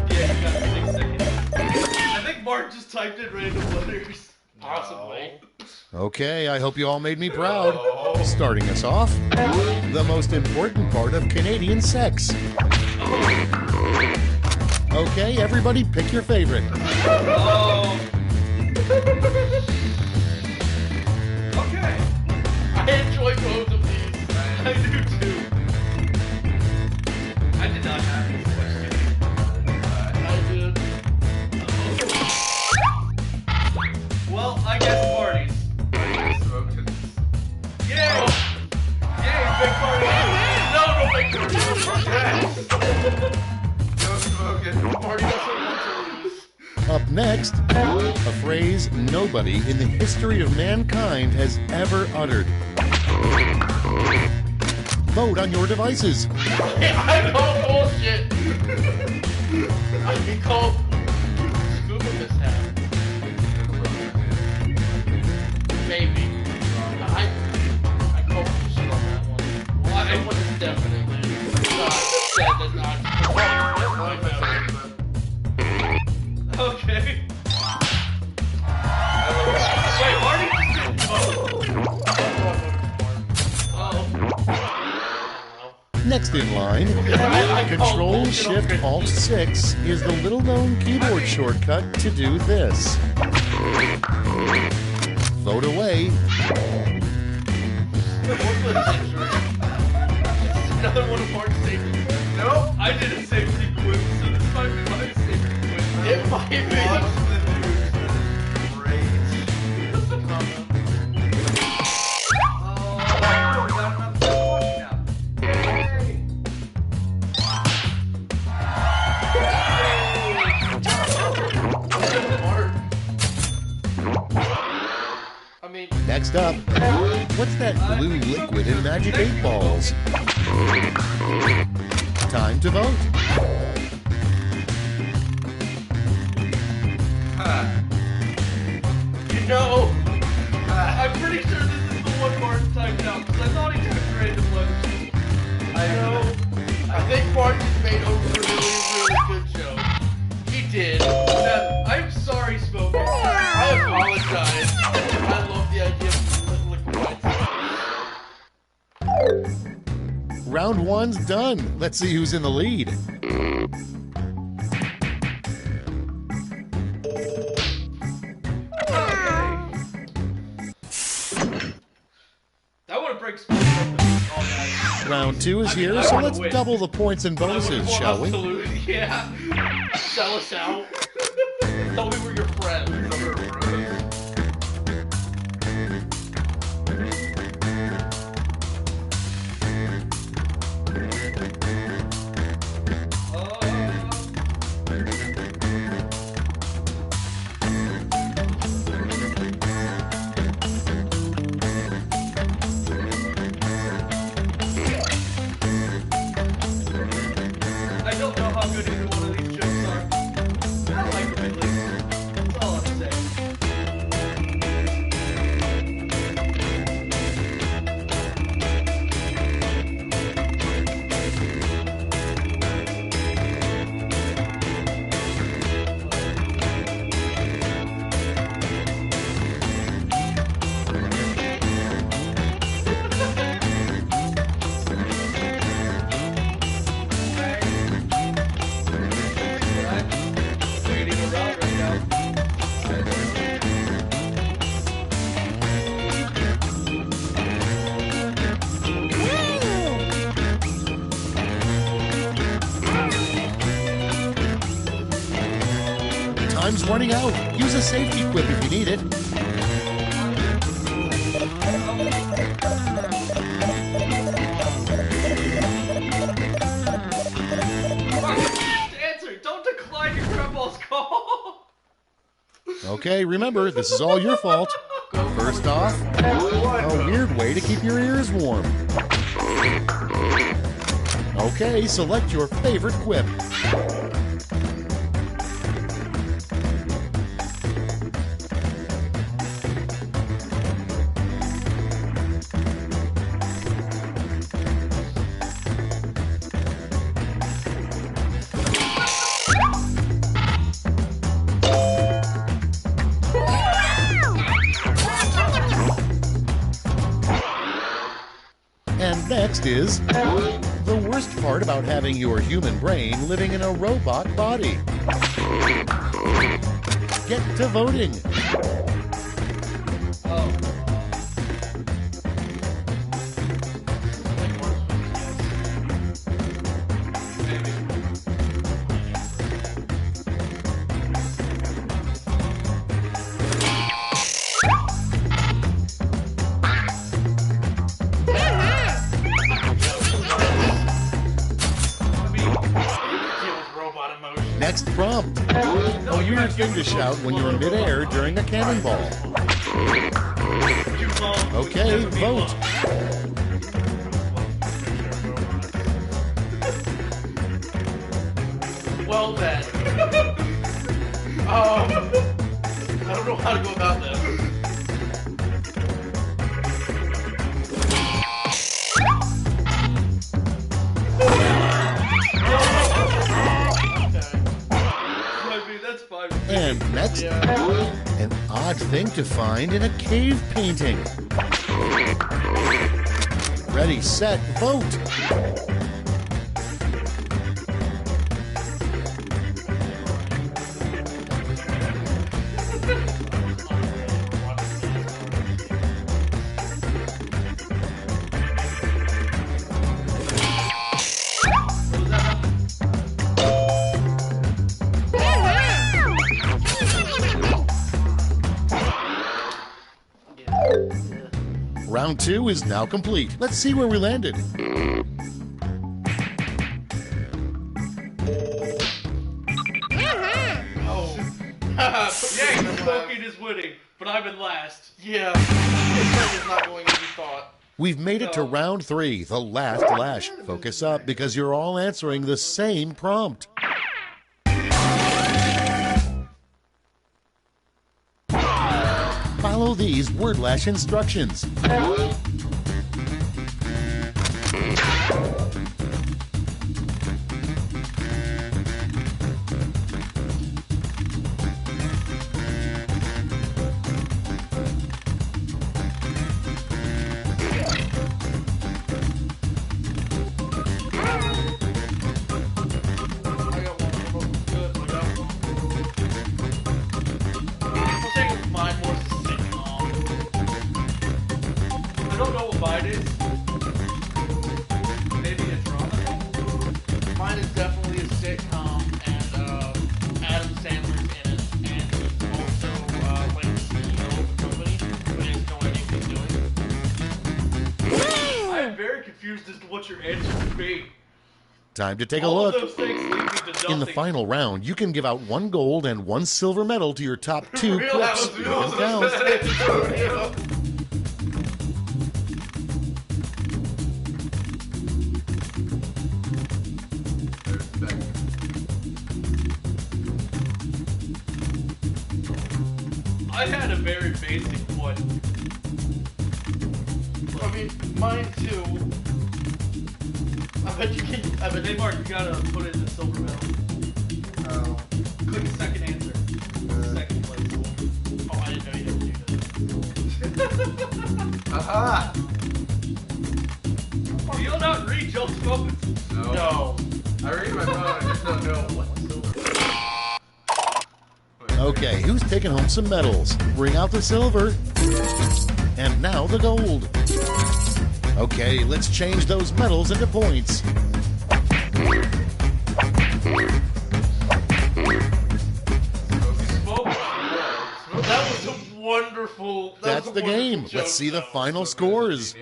Yeah, you got 6 seconds. I think Mark just typed in random letters. Possibly. Okay, I hope you all made me proud. Starting us off, the most important part of Canadian sex. Okay, everybody pick your favorite. Okay. I enjoy both of these. I do too. I did not have this question. I did. Well, I guess parties. Yay! Yay, big party! No, big party! No smoking. Party doesn't want to lose. Up next, a phrase nobody in the history of mankind has ever uttered. Vote on your devices. I call bullshit. I can call scuba mishap. Maybe. I call bullshit on that one. Well, that one is definitely not said that not. Okay. Wait, Marty just did both. Next in line, Control-Shift-Alt-6 is the little-known keyboard shortcut to do this. Vote away. Another one of Mark's safety quips? No, I did a safety quip, so this might be my safety quip. It might be. Next up, what's that blue liquid in Magic 8 Balls? Time to vote. You know, I'm pretty sure this is the one Mark typed out, because I thought he typed random letters. I know. I think Mark just made over a really good show. He did. I'm sorry, Smokey. I apologize. I love the idea of liquid. Round one's done. Let's see who's in the lead. That would have breaks Smokey up. Round two is here, so let's double the points and bonuses, shall we? Yeah. Sell us out. Thought we were your friends. I don't know how good either one of these jokes are. I like them at least. That's all I'm saying. Time's running out. Use a safety quip if you need it. Answer! Don't decline your grandpa's call! Okay, remember, this is all your fault. First off, a weird way to keep your ears warm. Okay, select your favorite quip. And next is the worst part about having your human brain living in a robot body. Get to voting. Next prompt. A weird thing to shout when you're midair during a cannonball. Okay, vote. Well then. I don't know how to go about this. And next, an odd thing to find in a cave painting. Ready, set, vote. Round 2 is now complete. Let's see where we landed. Yeah, smoking is winning, but I'm in last. Yeah, this is not going as you thought. We've made it to round 3, the last lash. Focus up because you're all answering the same prompt. Follow these word lash instructions. I don't know what mine is. Maybe a drama thing? Mine is definitely a sitcom, and Adam Sandler's in it, and he's also like the CEO of the company, but he has no idea what he's doing. I am very confused as to what your answer would be. Time to take a All of look. those things lead me to In the nothing. final round, you can give out 1 gold and 1 silver medal to your top 2 clips. You can count. I had a very basic one. I mean, mine too. I bet you can. I bet Hey, Mark, you gotta put it in the silver medal. Oh. Click the second answer. Second place. Oh, I didn't know you had to do this. Aha! Do you not read Joe's phone? No. I read my phone, I just don't know what silver. Okay, who's taking home some medals? Bring out the silver. And now the gold. Okay, let's change those medals into points. That was a wonderful. That's the game. Let's see the final scores.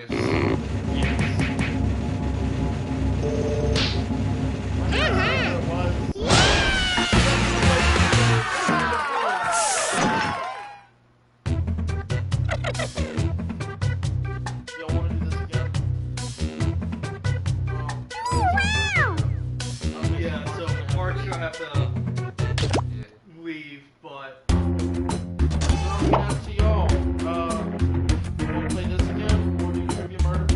Yeah, so Mark's gonna have to leave, but. Up to y'all. You want to play this again, or do you trivia murder?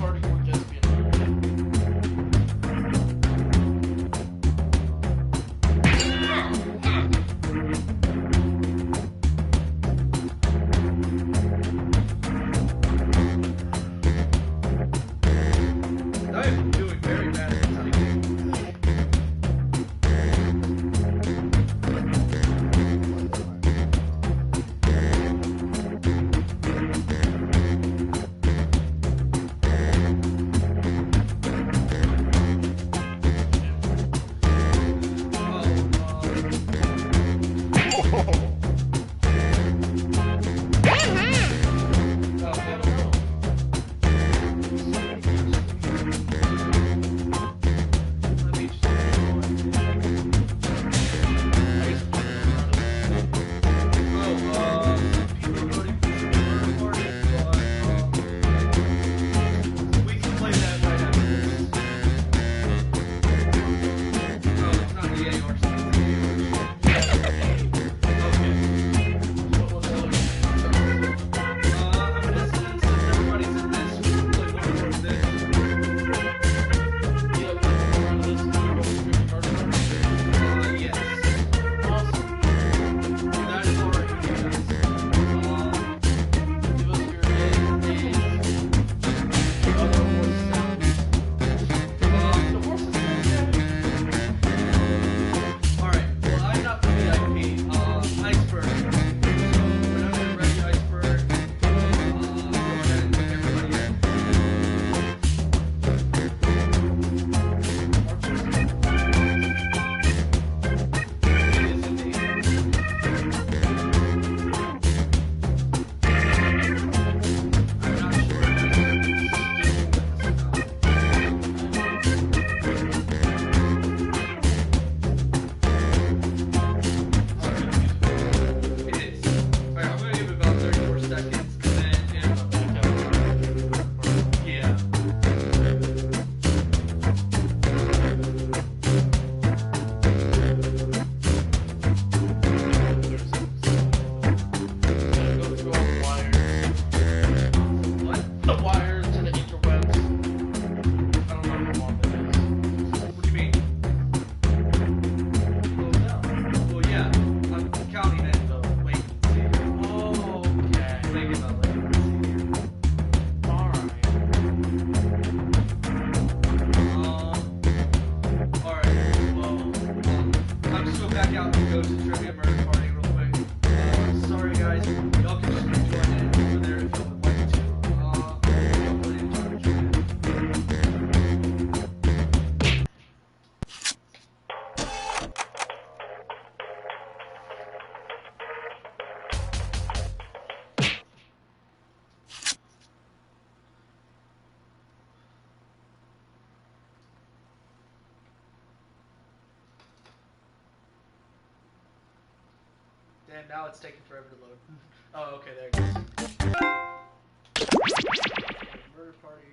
Damn, now it's taking forever to load. Oh, okay, there it goes. Murder party.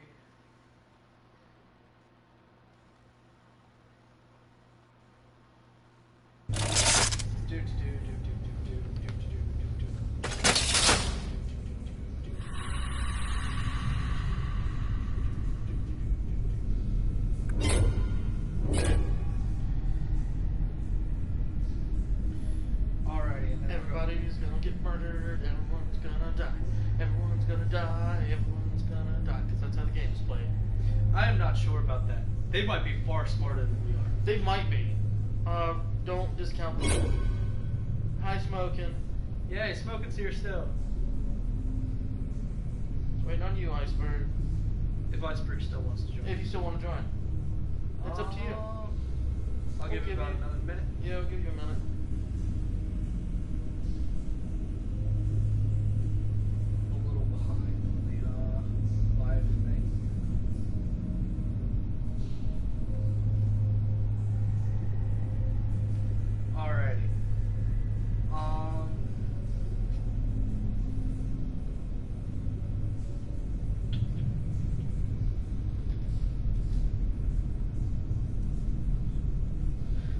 Everybody's gonna get murdered, everyone's gonna die. Everyone's gonna die, everyone's gonna die. Because that's how the game's played. I am not sure about that. They might be far smarter than we are. They might be. Don't discount them. Hi, Smoking. Yeah, Smoking's here still. Waiting on you, Iceberg. If Iceberg still wants to join. If you still want to join. It's up to you. I'll give you about another minute. Yeah, I'll give you a minute. A little behind on the live thing. Alrighty.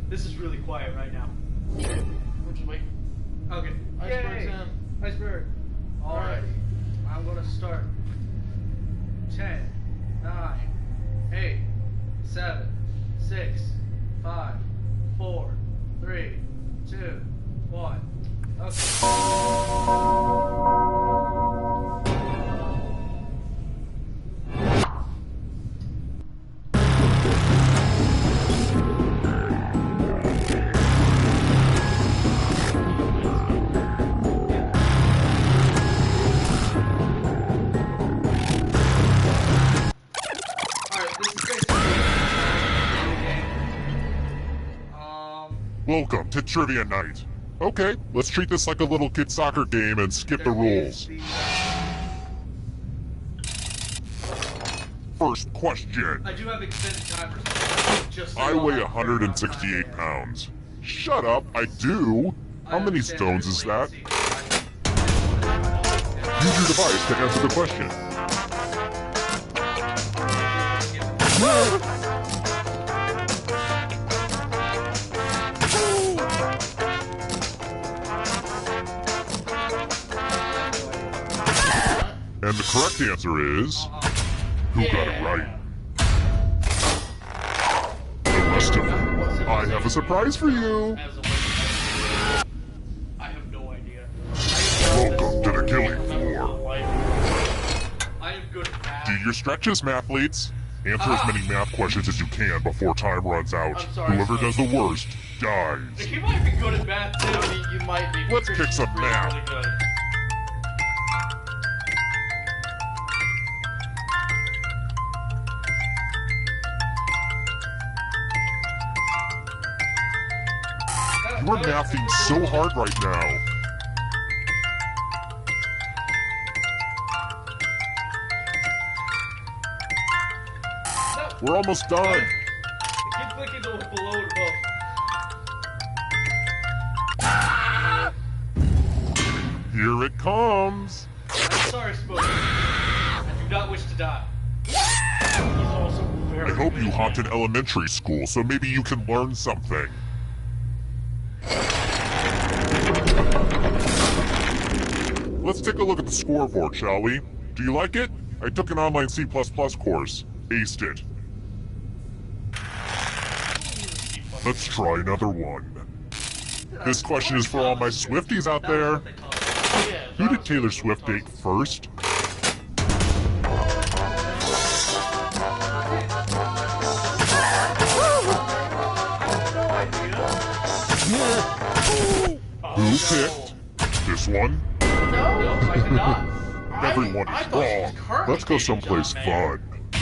This is really quiet right now. We're just waiting. Okay. Iceberg's Yay! in. Iceberg. Alrighty. I'm gonna start. 10, 9, 8, 7, 6, 5, 4, 3, 2, 1. Welcome to Trivia Night. Okay, let's treat this like a little kid soccer game and skip the rules. First question. I do have extended timers. Just so I y'all weigh have 168 pounds. Shut up, I do. How many stones is that? Use your device to answer the question. And the correct answer is... Who got it right? The rest of you, I have a surprise for you! I have no idea. Welcome to the killing floor. I am good at math. Do your stretches, mathletes. Answer as many math questions as you can before time runs out. Whoever does the worst, dies. You might be good at math too. I mean, you might be. Let's kick some math. Really good. You are mathing so hard right now. We're almost done. Keep clicking the below and above. Here it comes. I'm sorry, Smokey. I do not wish to die. I hope you haunt an elementary school so maybe you can learn something. Let's take a look at the scoreboard, shall we? Do you like it? I took an online C++ course. Aced it. Let's try another one. This question is for all my Swifties out there. Who did Taylor Swift date first? Who picked this one? No, I did not. Everyone is wrong. Let's go someplace fun. I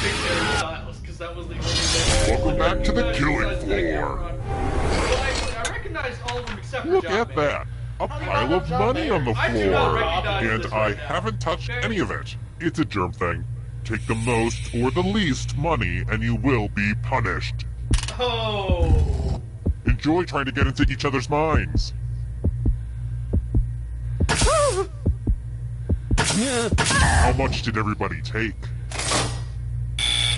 picked Harry Styles because that was the only thing. Welcome back to the killing floor. Well, actually, I recognized all of them except for Look John at Mayer. that. A pile of money on the I do not floor. recognize And this I right now. haven't touched any of it. It's a germ thing. Take the most or the least money and you will be punished. Oh. Enjoy trying to get into each other's minds. How much did everybody take?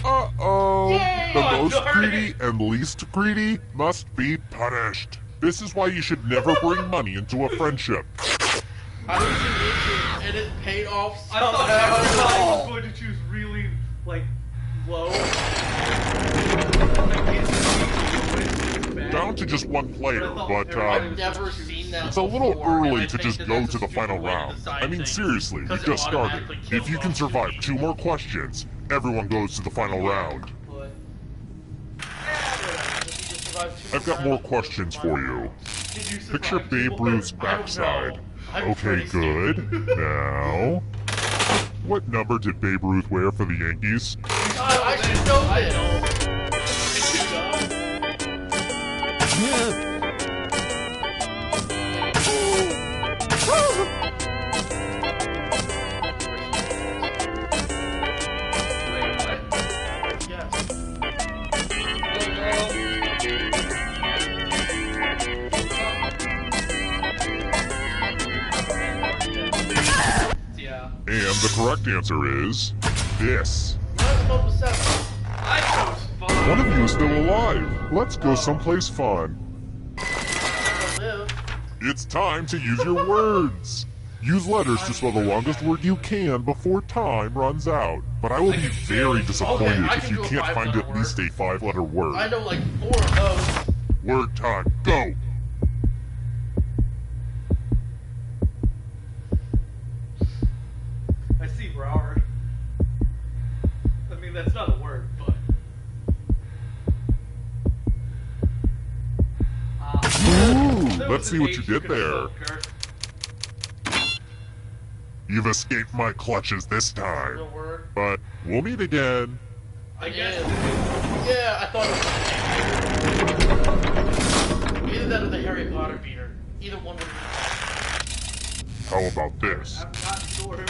Uh-oh. Yay! The Oh, most darn greedy and least greedy must be punished. This is why you should never bring money into a friendship. I was too itching, and it paid off I thought everybody was somehow. going to choose really, like, low. Down to just one player, but I've never seen that it's a little before, and early I to think just that go that's to a the stupid final way to round. decide I mean, things, seriously, we because it just started. automatically If kills you can off survive two 2 more questions, everyone goes to the final round. I've got more questions for you. Picture Babe Ruth's backside. Okay, good. Now, what number did Babe Ruth wear for the Yankees? I should know this. And the correct answer is this. One of you is still alive. Let's go someplace fun. It's time to use your words. Use letters to spell the longest word you can before time runs out. But I will be very disappointed if you can't find at least a 5-letter word. I know like 4 of those. Word time, go! I see Broward. I mean, that's not a word, but. Ooh, let's see what you did there. You've escaped my clutches this time. But we'll meet again. I guess. Yeah, I thought it was either that or the Harry Potter beater. Either one would have How about this? I'm not sure.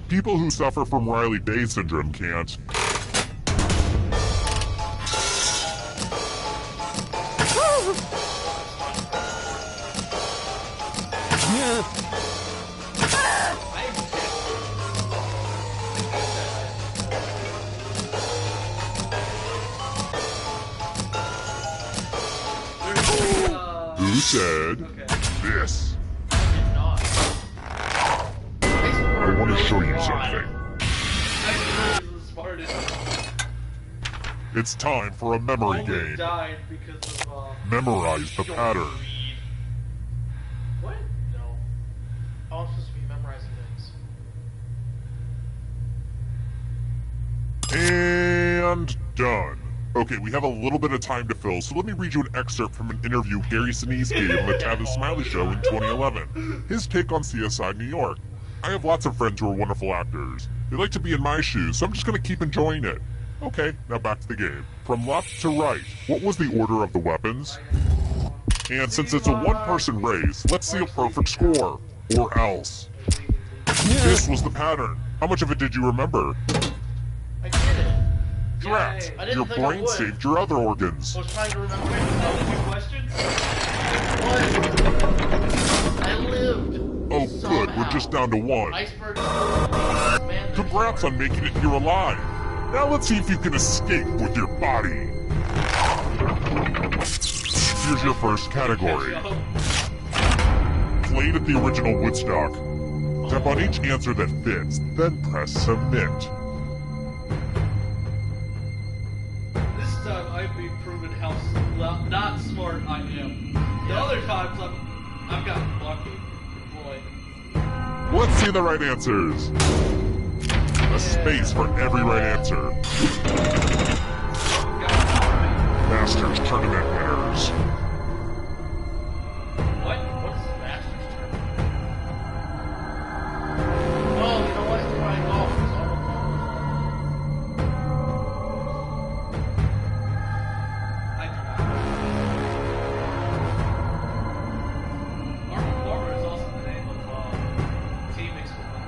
People who suffer from Riley-Day syndrome can't. Who said this? I want to show you something. It's time for a memory game. Died because of, Memorize the pattern. What? No. I was supposed to be memorizing things. And done. Okay, we have a little bit of time to fill, so let me read you an excerpt from an interview Gary Sinise gave on the Tavis Smiley Show in 2011. His take on CSI New York. I have lots of friends who are wonderful actors. They like to be in my shoes, so I'm just gonna keep enjoying it. Okay, now back to the game. From left to right, what was the order of the weapons? And since it's a one-person race, let's see a perfect score. Or else. This was the pattern. How much of it did you remember? I did it. Correct. I didn't Your think I brain would. saved your other organs. I was trying to remember. questions? What? I lived. Oh, good. We're just down to one. Iceberg. Congrats on making it here alive. Now let's see if you can escape with your body. Here's your first category. Played at the original Woodstock. Tap on each answer that fits, then press submit. This time I've been proven how not smart I am. The other times I've gotten lucky. Boy. Let's see the right answers. A space for every right answer. Masters Tournament winners. What? What is the Masters Tournament? Oh, you know what? It's Ryan Golf.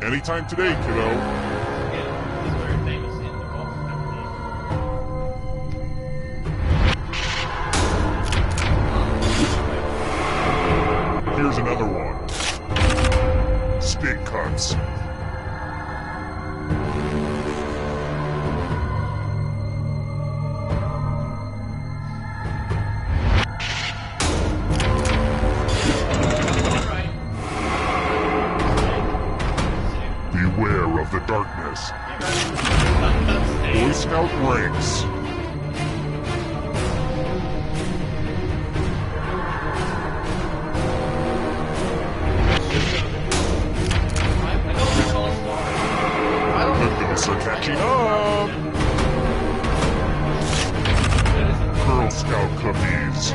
Anytime today, kiddo. He's very famous in the golf Here's another one. Steak cuts. of the darkness. Boy Scout ranks. The ghosts are catching up. Girl Scout cookies.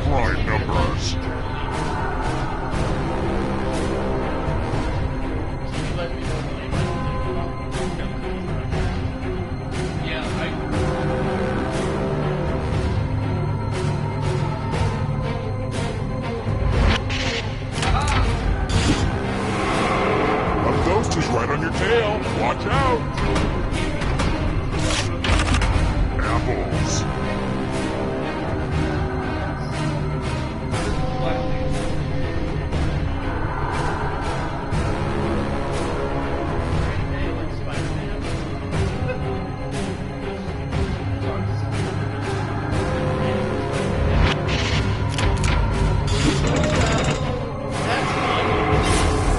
Prime numbers. A ghost is right on your tail. Watch out. Apples.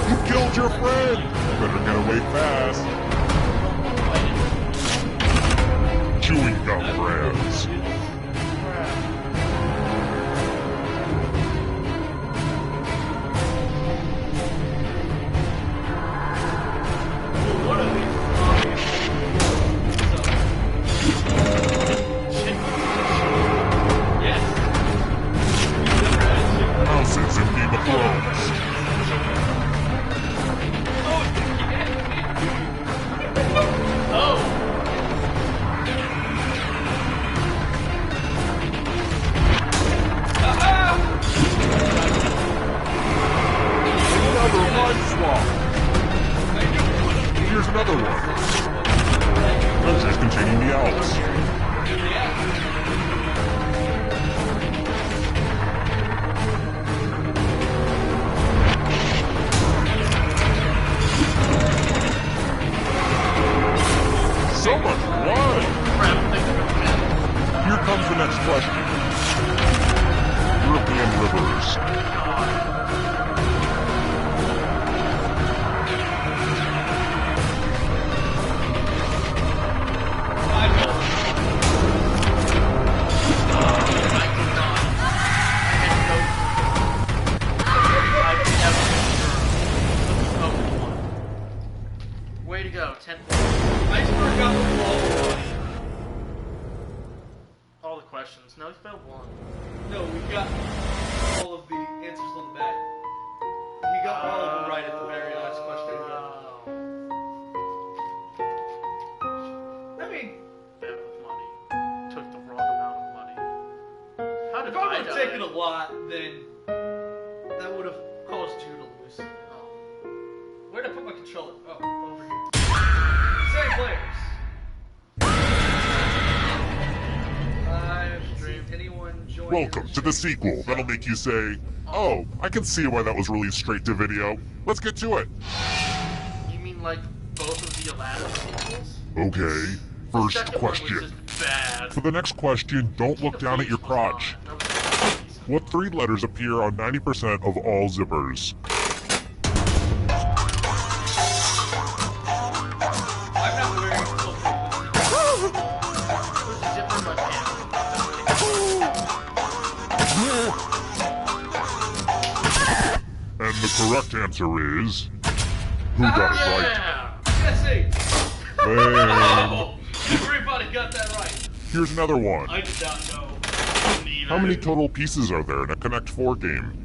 You killed your friend. Better get away fast. Chewing gum brands. Houses in Game of Thrones. Another life swap. Here's another one. Countries containing the Alps. So much blood! Here comes the next question. European rivers. Way to go, 10 Iceberg got all the questions. No, you failed one. No, we got all of the answers on the back. He got all of them right at the very last question. I mean, Bet with money. Took the wrong amount of money. How did if I would have die? taken a lot, then that would have caused you to lose. Oh. Where'd I put my controller? Oh, over here. Same players. I've seen anyone join. Welcome to the sequel that'll make you say, oh, I can see why that was released straight to video. Let's get to it. You mean like both of the Aladdin sequels? Okay, The first second one was question. just bad. For the next question, don't look down at your crotch. What three letters appear on 90% of all zippers? I'm not wearing And the correct answer is... Who got it right? Jesse! Bang. Everybody got that right. Here's another one. I did not know. How many total pieces are there in a Connect 4 game?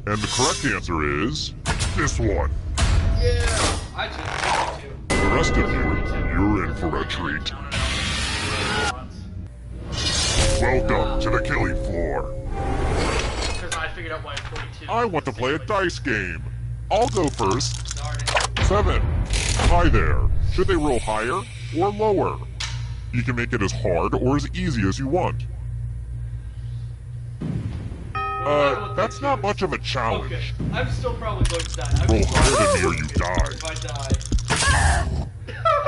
And the correct answer is... this one. Yeah, I just did too. The rest of you, you're in for a treat. Welcome to the killing floor. figured out why it's 42. I want to play a dice game. I'll go first. 7. Hi there. Should they roll higher or lower? You can make it as hard or as easy as you want. That's not much of a challenge. Okay, I'm still probably going to die. Roll higher than me or you die. If I die.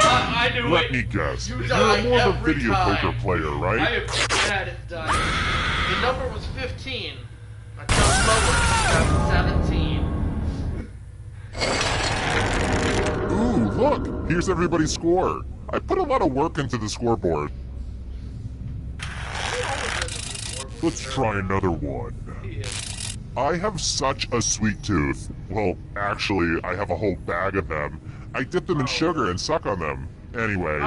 I knew Let it. me guess. You You're die more of a every video time. poker player, I right? have had it die. The number was 15. I jumped lower. 17. Ooh, look! Here's everybody's score. I put a lot of work into the scoreboard. Let's try another one. I have such a sweet tooth. Well, actually, I have a whole bag of them. I dip them in sugar and suck on them. Anyway,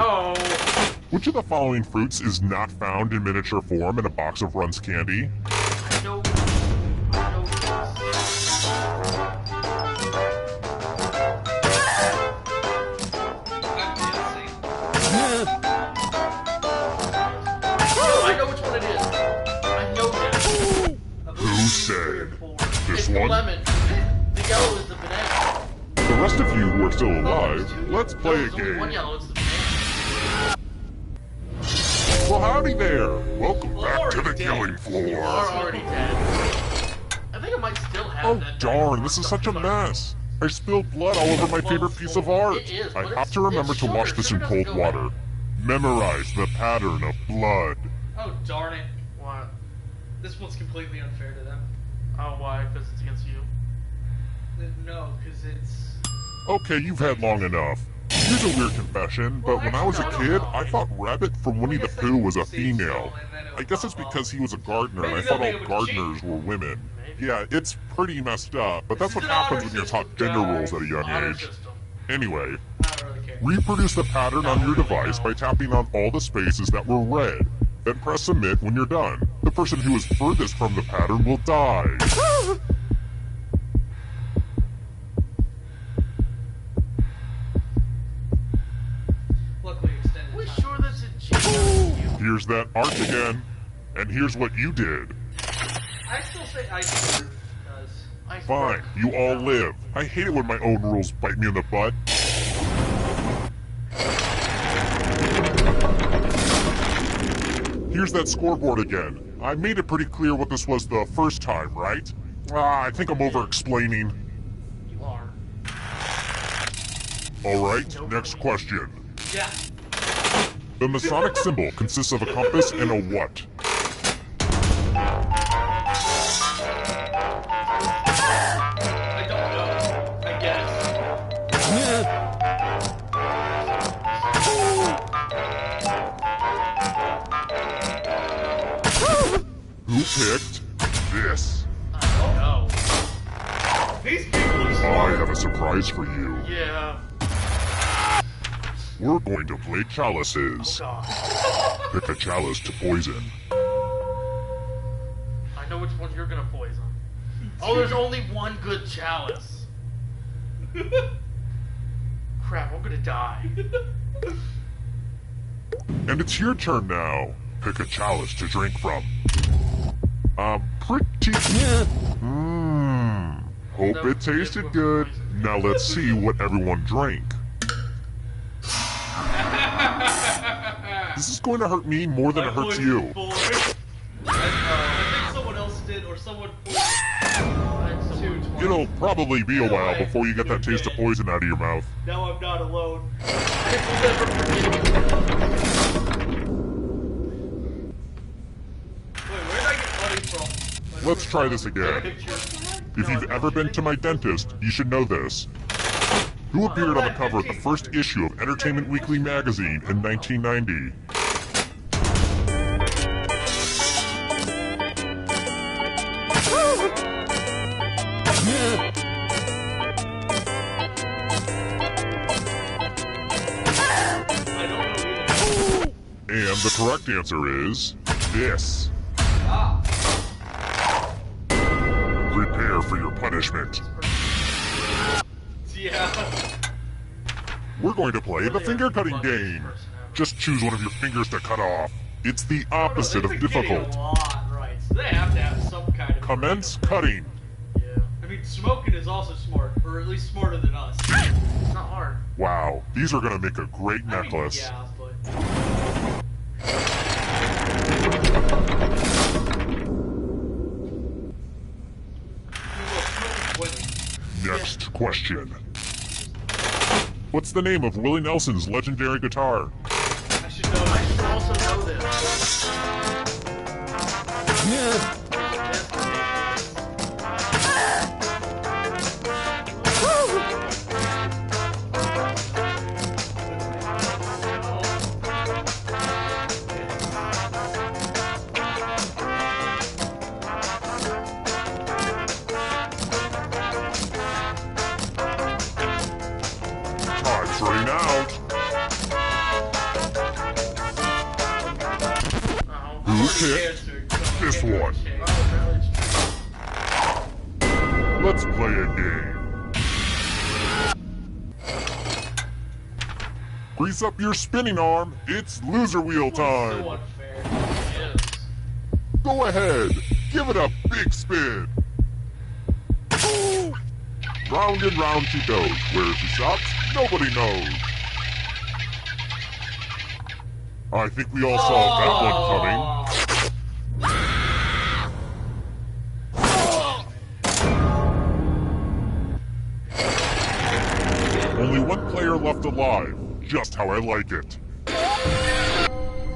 which of the following fruits is not found in miniature form in a box of Runts candy? I know which one it is. I know that. Who said? This It's the one? lemon. The yellow is the banana. The rest of you who are still alive, let's play a There's only one game. yellow, it's the banana. Well, howdy there. Welcome back to the killing You floor. are already dead. I think I might still have Oh that. darn, this is such a mess. I spilled blood all over my favorite piece of art. It is, I but have to remember to wash this in cold water. Memorize the pattern of blood. Oh, darn it. What? This one's completely unfair to them. Oh, why? Because it's against you. No, because it's... Okay, you've had long enough. Here's a weird confession, but when I was a kid, I thought Rabbit from Winnie the Pooh was a female. I guess it's because he was a gardener and I thought all gardeners were women. Yeah, it's pretty messed up, but that's what happens when you're taught gender roles at a young age. Anyway, reproduce the pattern on your device by tapping on all the spaces that were red. Then press submit when you're done. The person who is furthest from the pattern will die. Luckily extended We're time. sure that's a G. Here's that art again. And here's what you did. I still say iceberg, because... Fine, you all live. I hate it when my own rules bite me in the butt. Here's that scoreboard again. I made it pretty clear what this was the first time, right? I think I'm over-explaining. You are. Alright, next question. Yeah. The Masonic symbol consists of a compass and a what? I don't know. I guess. Who picked this? No. These people are I smart. have a surprise for you. Yeah. We're going to play chalices. Oh, Pick a chalice to poison. I know which one you're gonna poison. Oh, there's only one good chalice. Crap, I'm gonna die. And it's your turn now. Pick a chalice to drink from. Pretty... Hope it tasted good. Now let's see what everyone drank. This is going to hurt me more than it hurts you. I think someone else did, or someone... It'll probably be a while before you get that taste of poison out of your mouth. Now I'm not alone. Wait, where did I get money from? Let's try this again. If you've ever been to my dentist, you should know this. Who appeared on the cover of the first issue of Entertainment Weekly magazine in 1990? And the correct answer is this. Prepare for your punishment. Yeah. We're going to play the finger cutting game. Just choose one of your fingers to cut off. It's the opposite of difficult. A lot, right? So they have to have some kind of Commence cutting. I mean, smoking is also smart, or at least smarter than us. It's not hard. Wow, these are gonna make a great necklace. Yeah, but... Next question. What's the name of Willie Nelson's legendary guitar? I should know. I should also know this. Time's running out. Who picked this one? Let's play a game. Grease up your spinning arm. It's loser wheel time. Go ahead. Give it a big spin. Round and round she goes. Where she stops, nobody knows. I think we all saw that one coming. Only one player left alive. Just how I like it.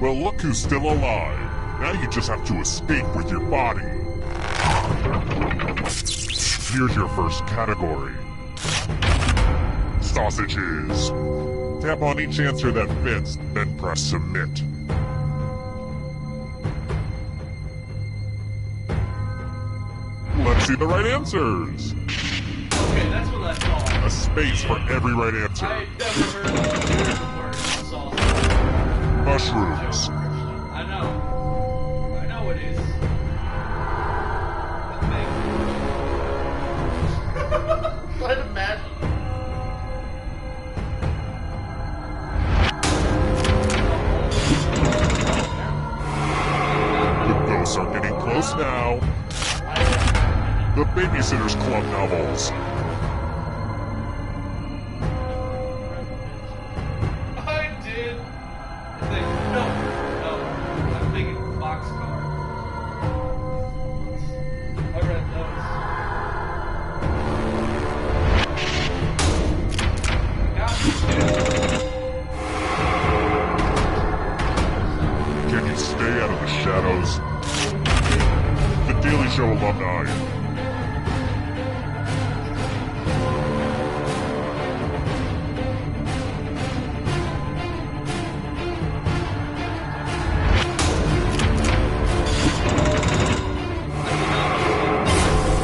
Well, look who's still alive. Now you just have to escape with your body. Here's your first category. Sausages. Tap on each answer that fits, then press submit. Let's see the right answers. Okay, that's what I thought. A space for every right answer. I never heard of the word sausage. Mushrooms. I know. I know it is. I'd imagine. The ghosts are getting close now. The Babysitter's Club novels. I did. No. I'm thinking boxcar. I read those. Can you stay out of the shadows? The Daily Show alumni.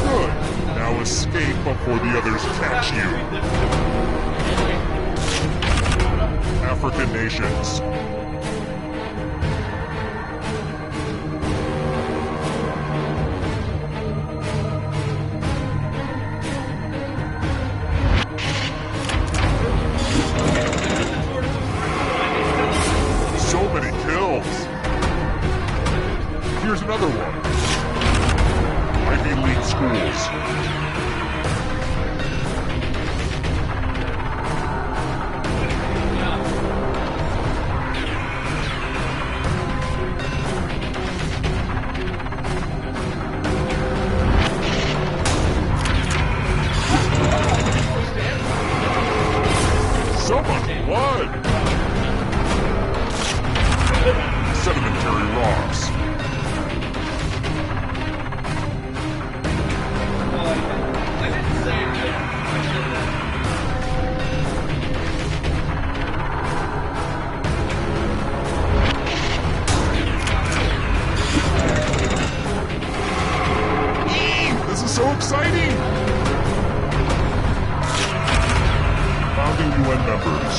Good. Now escape before the others catch you. African nations. So many kills. Here's another one. Ivy League schools. So much blood! Sedimentary rocks. I didn't say it. I said that. This is so exciting! Founding UN members.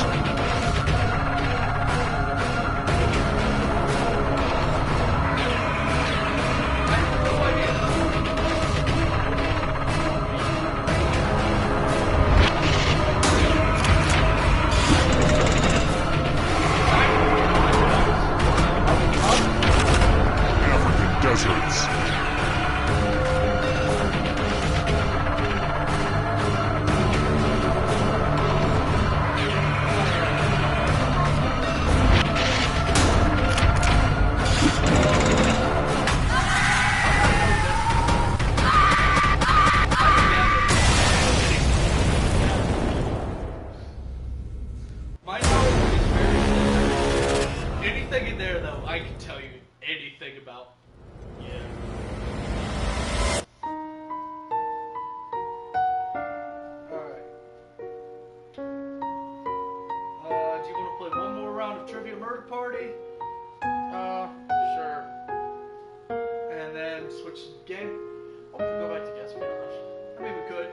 African deserts. switch game? Oh, we can go back to espionage. I mean, we could.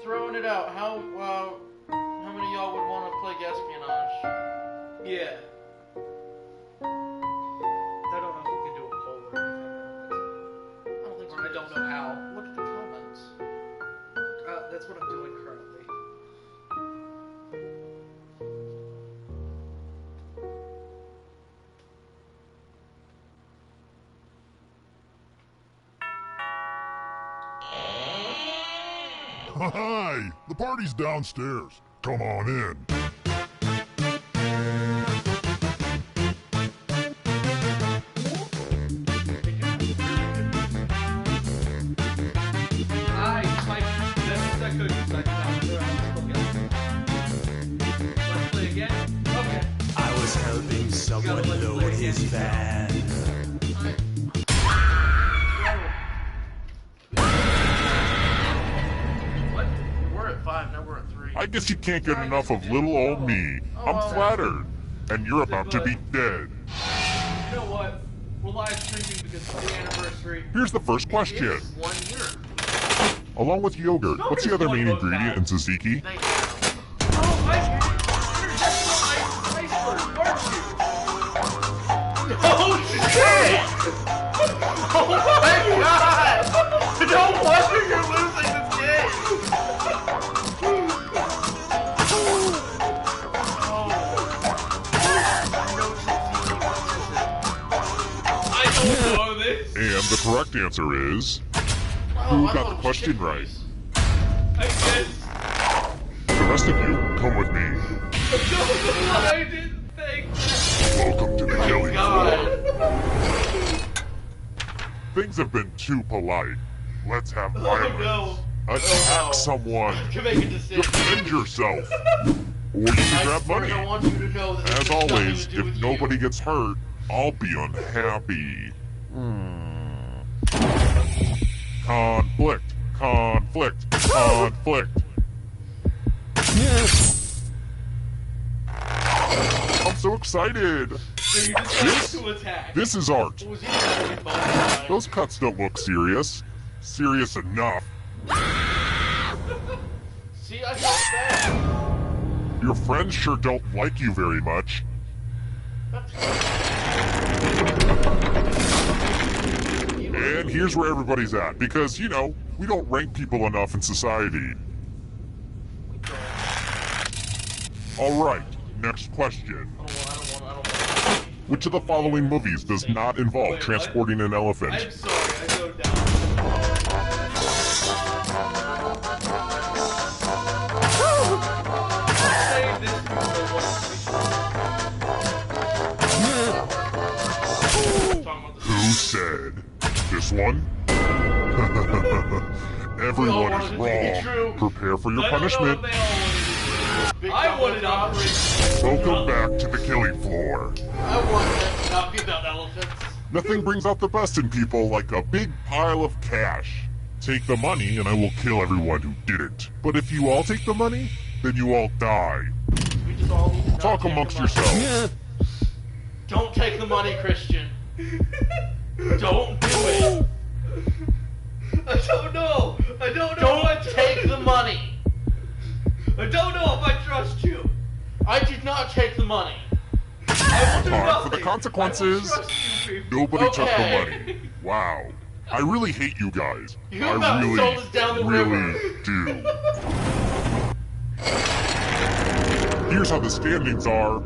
Throwing it out, how many of y'all would want to play espionage? Yeah. I don't know if we can do a poll or anything. I don't know how. Look at the comments. That's what I'm doing currently. Hi! The party's downstairs. Come on in. Let's play again? Okay. I was helping someone load his van. What? We're at 5, now we're at 3. I guess you can't get enough of little old me. I'm flattered. And you're about to be dead. You know what? We're live streaming because of the anniversary. Here's the first question. It's 1 year. Along with yogurt, what's the other main ingredient in tzatziki? Thank Oh, you. Oh shit! Oh my god! No wonder you're losing this game! I don't know this. And the correct answer is... Who got the question right? I guess. The rest of you, come with me. I didn't think. Welcome to the killing God. floor. Things have been too polite. Let's have Oh violence. no. Attack someone. To make a decision. Defend yourself. Or you can grab money. I want you to know that As this has nothing always, to do if with nobody gets hurt, I'll be unhappy. Conflict. Conflict. Conflict. I'm so excited. So you decided to attack. This is art. What was he doing, Bob? Those cuts don't look serious. Serious enough. See, I felt bad. Your friends sure don't like you very much. And here's where everybody's at, because, you know, we don't rank people enough in society. Alright, next question. Which of the following movies does not involve transporting an elephant? I'm sorry, I zoned down. Saying this Who said? This one? Everyone is wrong. Prepare for your punishment. I wanted Operation. Welcome back to the killing floor. I wanted it to not be about elephants. Nothing brings out the best in people like a big pile of cash. Take the money and I will kill everyone who didn't. But if you all take the money, then you all die. We just all need to Talk amongst yourselves. Don't take the money, Christian. Don't do it. I don't know. I don't know. Don't take the money. I don't know if I trust you. I did not take the money. I will do Time for nothing. the consequences. I will trust you, people. Nobody took the Okay. money. Wow. I really hate you guys. You I about really, sold us down the really do. Here's how the standings are.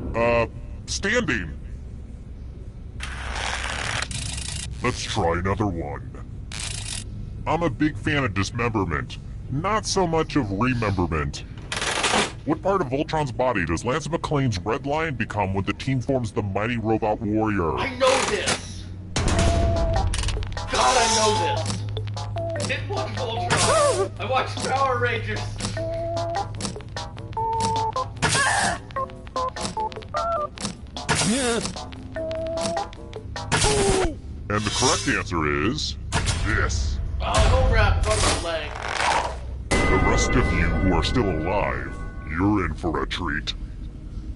Standing. Let's try another one. I'm a big fan of dismemberment, not so much of rememberment. What part of Voltron's body does Lance McClane's Red Lion become when the team forms the Mighty Robot Warrior? I know this. God, I know this. I didn't watch Voltron. I watched Power Rangers. And the correct answer is... this. Oh, don't wrap on my leg. The rest of you who are still alive, you're in for a treat.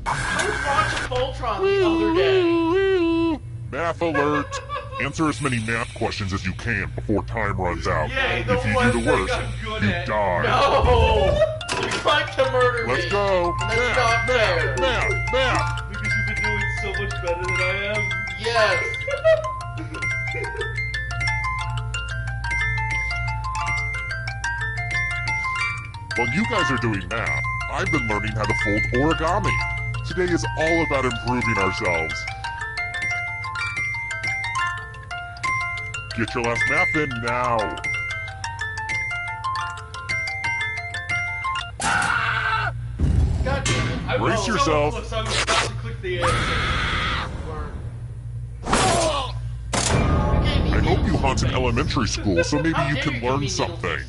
I was watching Voltron the other day. Math alert. Answer as many math questions as you can before time runs out. Yay, If the you one do the thing worst, I'm good you at. die. No! You're trying to murder Let's me. go. That's not fair. Math. Because you've been doing so much better than I am. Yes. While you guys are doing math, I've been learning how to fold origami. Today is all about improving ourselves. Get your last math in now. God damn it. I Brace was yourself. So close, I was about to click the answer. I hope you haunted elementary school so maybe you can learn something.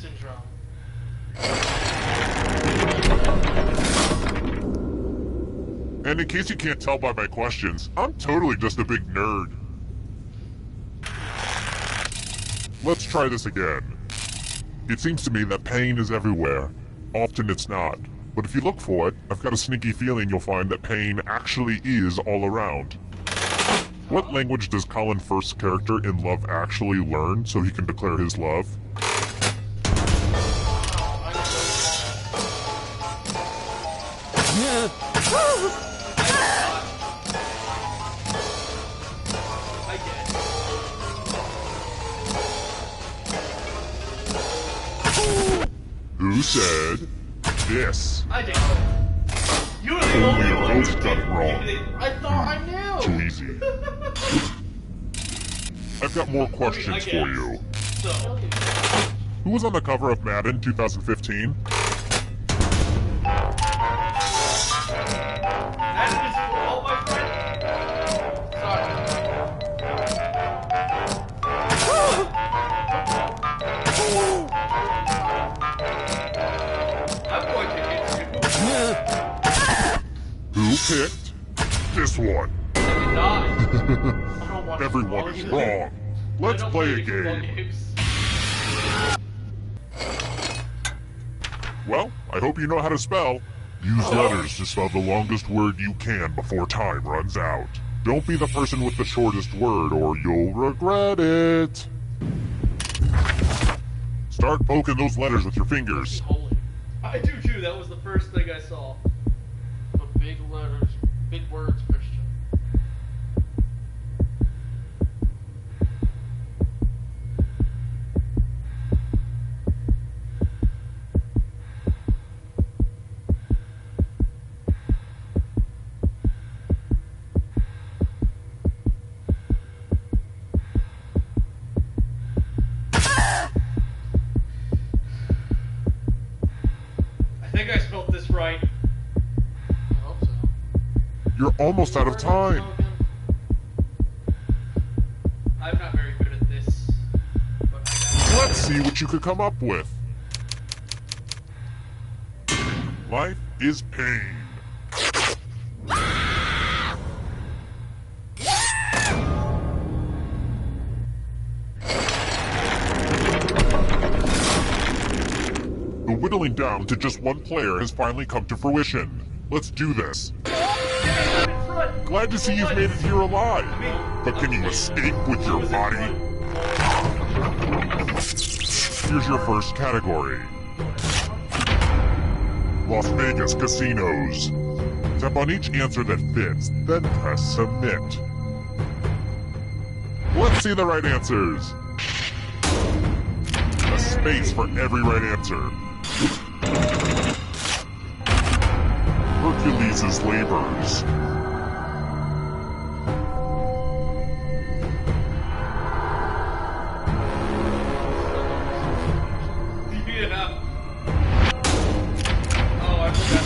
And in case you can't tell by my questions, I'm totally just a big nerd. Let's try this again. It seems to me that pain is everywhere. Often it's not. But if you look for it, I've got a sneaky feeling you'll find that pain actually is all around. What language does Colin Firth's character in Love Actually learn so he can declare his love? Who said this? I did. You were the Only only a one. ghost got it wrong. I thought I knew. Too easy. I've got more questions for you. So, Who was on the cover of Madden 2015? that is for all my friends. I'm going to hit you. Who picked this one? Everyone is wrong. Let's play a game. Well, I hope you know how to spell. Use letters to spell the longest word you can before time runs out. Don't be the person with the shortest word or you'll regret it. Start poking those letters with your fingers. I do too. That was the first thing I saw. But big letters, big words, Christian. I think I spelled this right. You're almost out of time. I'm not very good at this. Let's see what you could come up with. Life is pain. The whittling down to just one player has finally come to fruition. Let's do this. Glad to see you've made it here alive. But can you escape with your body? Here's your first category. Las Vegas casinos. Tap on each answer that fits, then press submit. Let's see the right answers. A space for every right answer. Hercules' labors. Yeah. Oh, I forgot.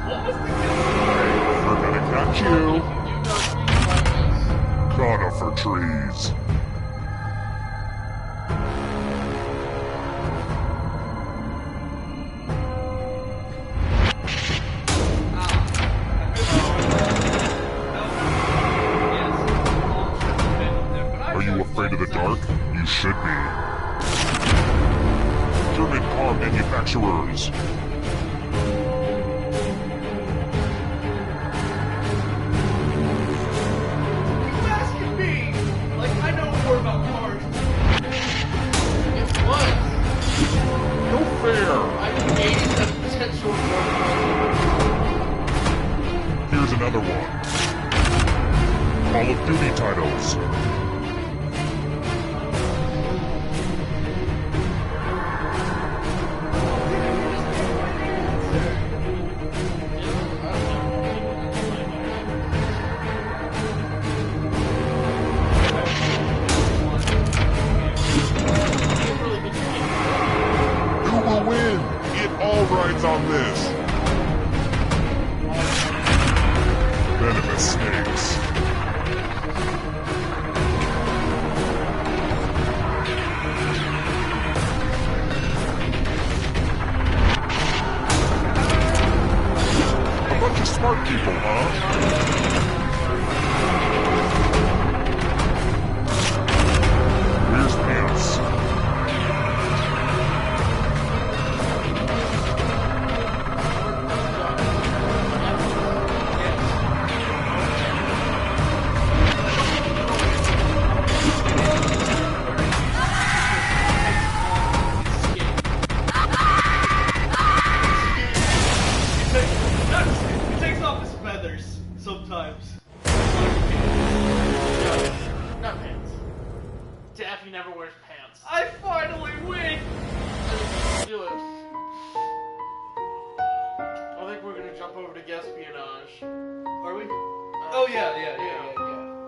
What was the We're gonna catch you. Conifer trees. Are you afraid of the dark? You should be. German car manufacturers. asking me? Like, I Here's another one. Call of Duty titles. Who will win? It all rides on this. Venomous snakes. A bunch of smart people, huh? Where's Pants? He takes off his feathers sometimes. Not pants. Daffy never wears pants. I finally win! Do it. I think we're gonna jump over to Guespionage. Are we? Oh yeah.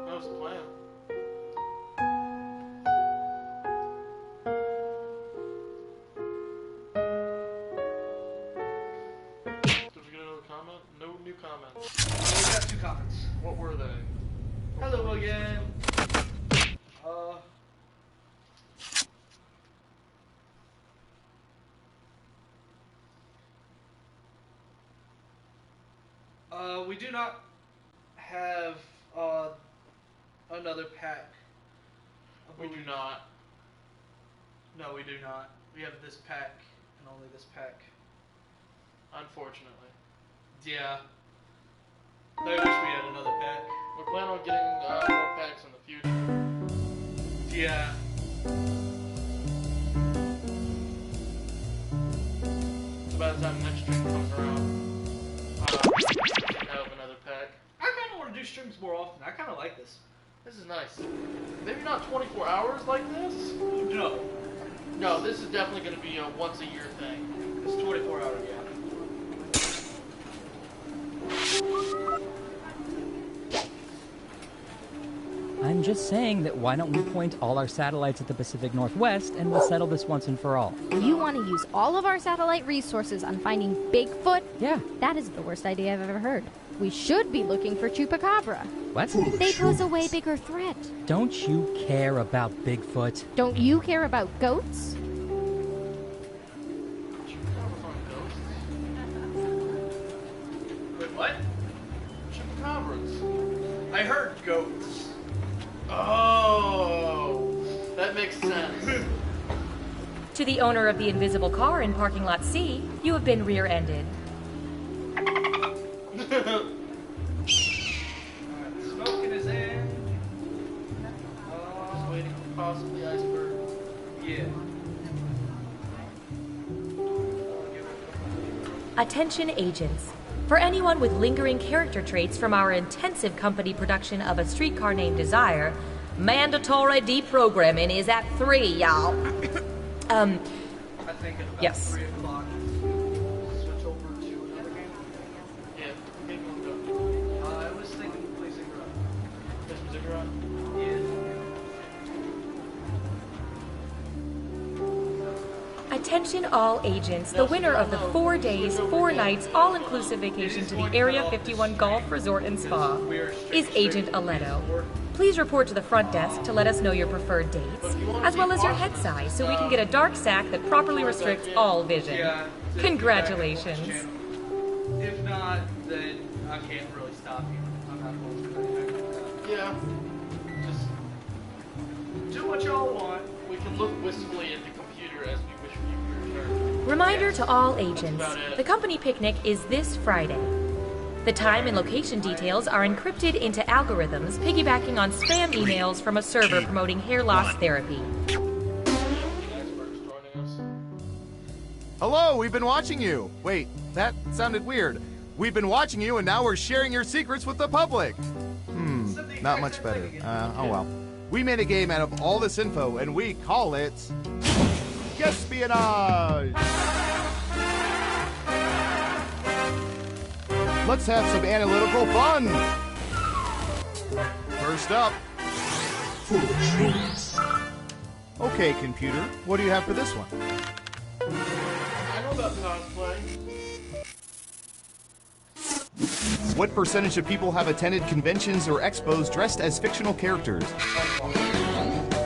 That was the plan. Did we get another comment? No new comments. We got 2 comments. What were they? Hello again. We do not have another pack. We do not. No, we do not. We have this pack and only this pack. Unfortunately. Yeah. I wish we had another pack. We're planning on getting more packs in the future. Yeah. So by the time next stream comes around, have another pack. I kind of want to do streams more often. I kind of like this. This is nice. Maybe not 24 hours like this? No. No, this is definitely going to be a once a year thing. It's 24 hours, yeah. I'm just saying that why don't we point all our satellites at the Pacific Northwest and we'll settle this once and for all. You want to use all of our satellite resources on finding Bigfoot? Yeah. That is the worst idea I've ever heard. We should be looking for Chupacabra. What? They pose a way bigger threat. Don't you care about Bigfoot? Don't you care about goats? Wait, what? Chupacabras. I heard goats. Oh, that makes sense. To the owner of the invisible car in parking lot C, you have been rear-ended. Smoking is in. Just waiting for possibly iceberg. Yeah. Attention agents. For anyone with lingering character traits from our intensive company production of A Streetcar Named Desire, mandatory deprogramming is at 3, y'all. I think at about Yes. 3 o'clock. Switch over to another game. Yeah, game one go. I was thinking of placing Play some Ziggurat? Attention all agents. The winner of the 4 days, 4 nights, all-inclusive vacation to the Area 51 Golf Resort and Spa is Agent Aletto. Please report to the front desk to let us know your preferred dates, as well as your head size, so we can get a dark sack that properly restricts all vision. Yeah. Congratulations. If not, then I can't really stop you. I'm not going to do anything like that. Yeah. Just do what y'all want. We can look wistfully at the computer as we wish for you to return. Reminder to all agents, That's about it. the company picnic is this Friday. The time and location details are encrypted into algorithms piggybacking on spam emails from a server promoting hair loss therapy. Iceberg's joining us. Hello, we've been watching you. Wait, that sounded weird. We've been watching you, and now we're sharing your secrets with the public. Not much better. Oh well. We made a game out of all this info, and we call it Espionage. Let's have some analytical fun. First up. Okay, computer, what do you have for this one? I know about cosplay. What percentage of people have attended conventions or expos dressed as fictional characters?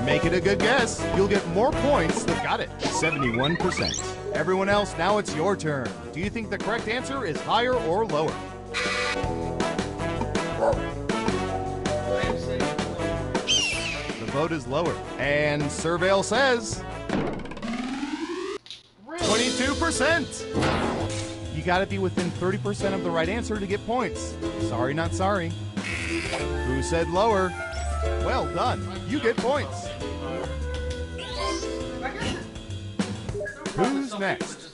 Make it a good guess. You'll get more points. Got it. 71%. Everyone else, now it's your turn. Do you think the correct answer is higher or lower? The vote is lower. And Surveil says 22%. You gotta be within 30% of the right answer to get points. Sorry, not sorry. Who said lower? Well done. You get points. Who's next?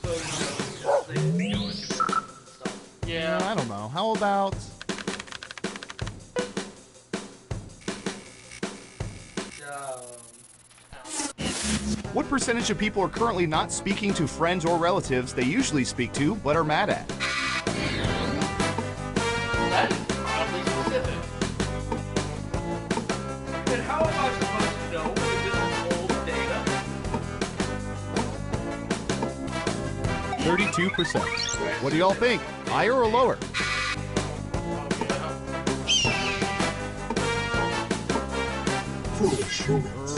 Yeah. I don't know. How about... What percentage of people are currently not speaking to friends or relatives they usually speak to but are mad at? That is oddly specific. And how am I supposed to know if this is old data? 32%. What do y'all think? Higher or lower?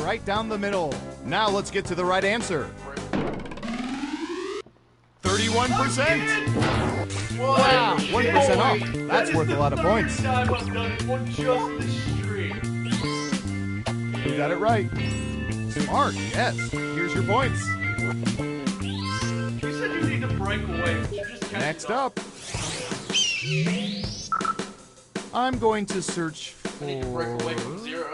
Right down the middle. Now let's get to the right answer. 31%. Wow, 1% off. That's worth a lot of points. Time I've done it on just this stream. You got it right. Smart, yes. Here's your points. You said you need to break away, but you just kept Next up. I'm going to search for... I need to break away from zero.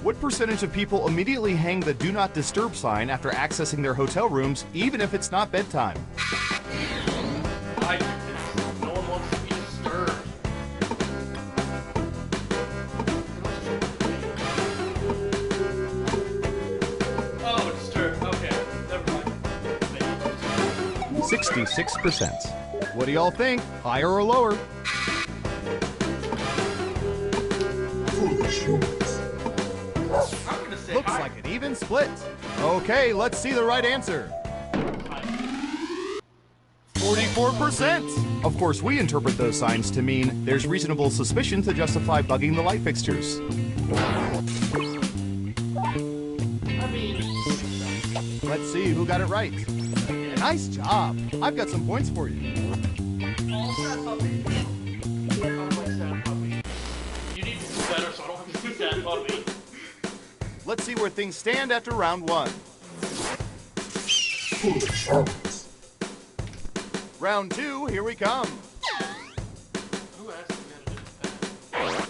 What percentage of people immediately hang the Do Not Disturb sign after accessing their hotel rooms, even if it's not bedtime? I do this. No one wants to be disturbed. Oh, disturbed. Okay, never mind. 66%. What do y'all think? Higher or lower? Looks like an even split. Okay, let's see the right answer. 44%. Of course, we interpret those signs to mean there's reasonable suspicion to justify bugging the light fixtures. Let's see who got it right. Nice job. I've got some points for you. You need to do better so I don't have to do that puppy. Let's see where things stand after round one. Round two, here we come. Who asked me to do that?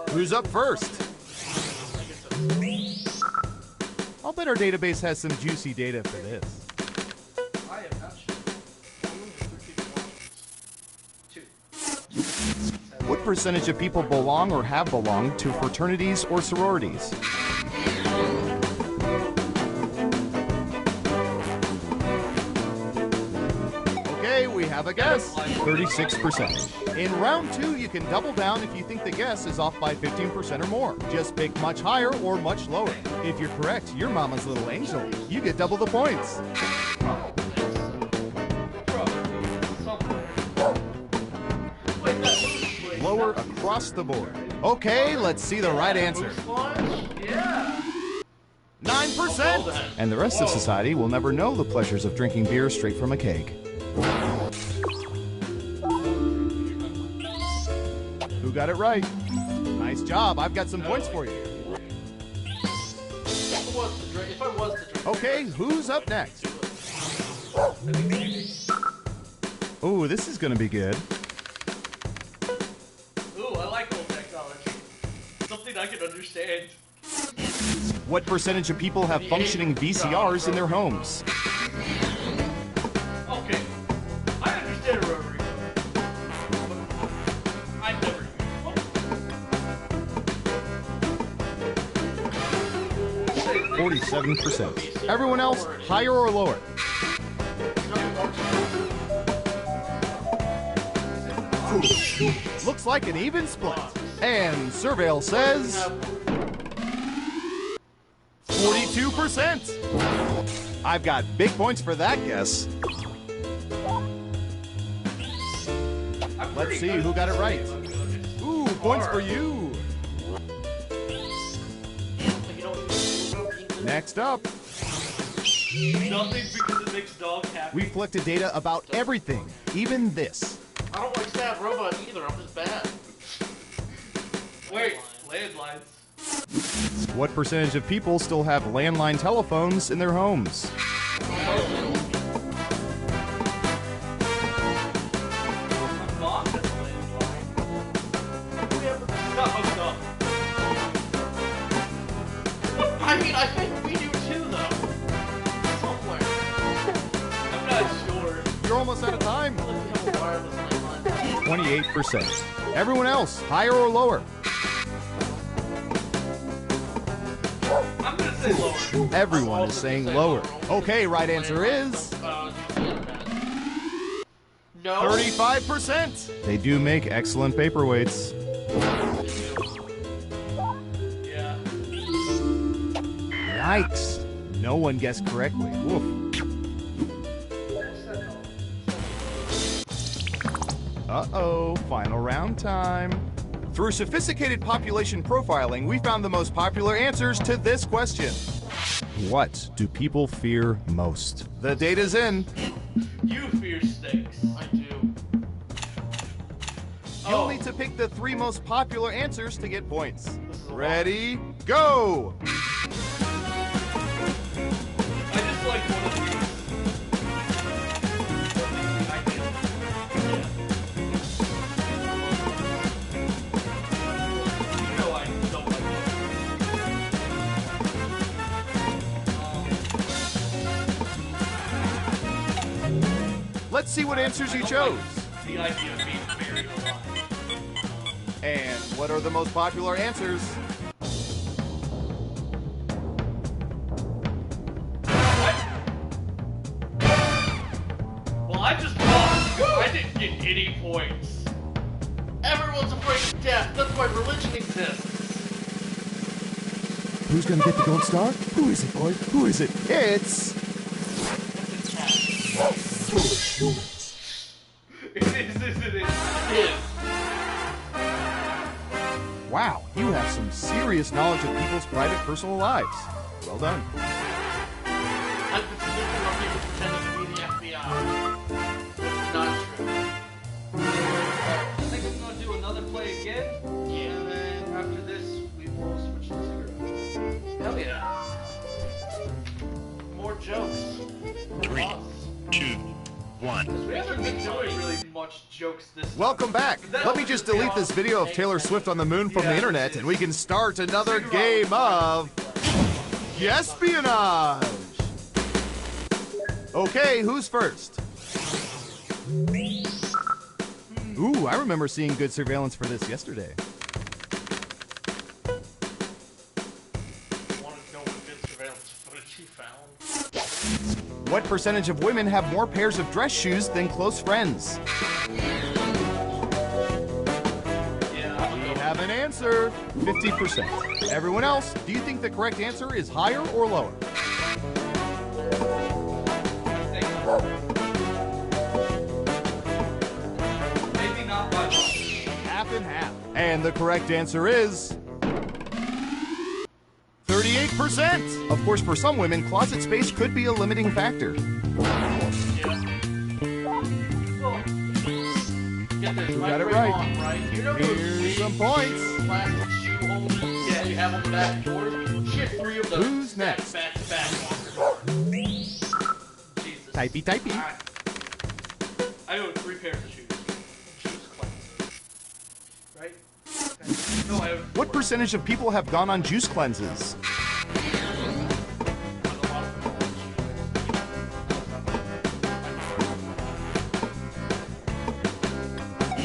Who's up first? I'll bet our database has some juicy data for this. I am not sure. What percentage of people belong or have belonged to fraternities or sororities? Okay, we have a guess. 36%. In round two, you can double down if you think the guess is off by 15% or more. Just pick much higher or much lower. If you're correct, you're mama's little angel. You get double the points. Lower across the board. Okay, let's see the right answer. Yeah. 9%! And the rest of society will never know the pleasures of drinking beer straight from a keg. Who got it right? Nice job. I've got some points for you. If I was to drink. Okay, who's up next? Ooh, this is gonna be good. Ooh, I like old technology. Something something I can understand. What percentage of people have functioning VCRs in their homes? Okay, I understand a rotary phone. I've never used one. 47%. Everyone else, higher or lower? Looks like an even split. And Surveil says 42%. I've got big points for that guess. Let's see who got it right. Ooh, points for you. Next up, Nothing because it makes dog happy. we've collected data about everything, even this. I don't like Stab Robot either, I'm just bad. Wait, landlines. What percentage of people still have landline telephones in their homes? Mom has a landline. Not hooked up. I mean, I think we do too, though. Somewhere. I'm not sure. You're almost out of time. We have a wireless landline. 28%. Everyone else, higher or lower? I'm gonna say lower. Everyone is saying lower. Okay, right answer is No. 35%. They do make excellent paperweights. Yeah. Yikes. No one guessed correctly. Woof. Uh-oh, final round time. Through sophisticated population profiling, we found the most popular answers to this question. What do people fear most? The data's in. You fear snakes. I do. You'll need to pick the 3 most popular answers to get points. Ready, go! I just like one of these. I did. Yeah. You know I don't like Let's see what answers you chose. the idea of being buried alive. And what are the most popular answers? Well, I just lost. I didn't get any points. Everyone's afraid of death. That's why religion exists. Who's gonna get the gold star? Who is it, boy? Who is it? It's... It is, isn't it? It is. Wow, you have some serious knowledge of people's private personal lives. Well done. I've been sleeping on people pretending to be the FBI. That's not true. I think I'm gonna do another play again. Yeah. And then after this, we will switch to cigarettes. Hell yeah. More jokes. 3, 2, 1. We haven't been doing really much jokes this time. Welcome back. Let me just delete this video of Taylor Swift on the moon from the internet and we can start another game of... Espionage! Okay, who's first? Ooh, I remember seeing good surveillance for this yesterday. I wanted to know what good surveillance footage he found. What percentage of women have more pairs of dress shoes than close friends? Yeah. We have an answer. 50%. Everyone else, do you think the correct answer is higher or lower? Maybe not by much. Half and half. And the correct answer is 38%. Of course, for some women, closet space could be a limiting factor. Get this, You my got it frame right. on, right? You know those Here's big some points. plastic shoe holders that you have on the back doors? Shit, 3 of those. Who's next? Back to back. Jesus. Typey, typey. I own 3 pairs of shoes. Shoes class. Right? What percentage of people have gone on juice cleanses?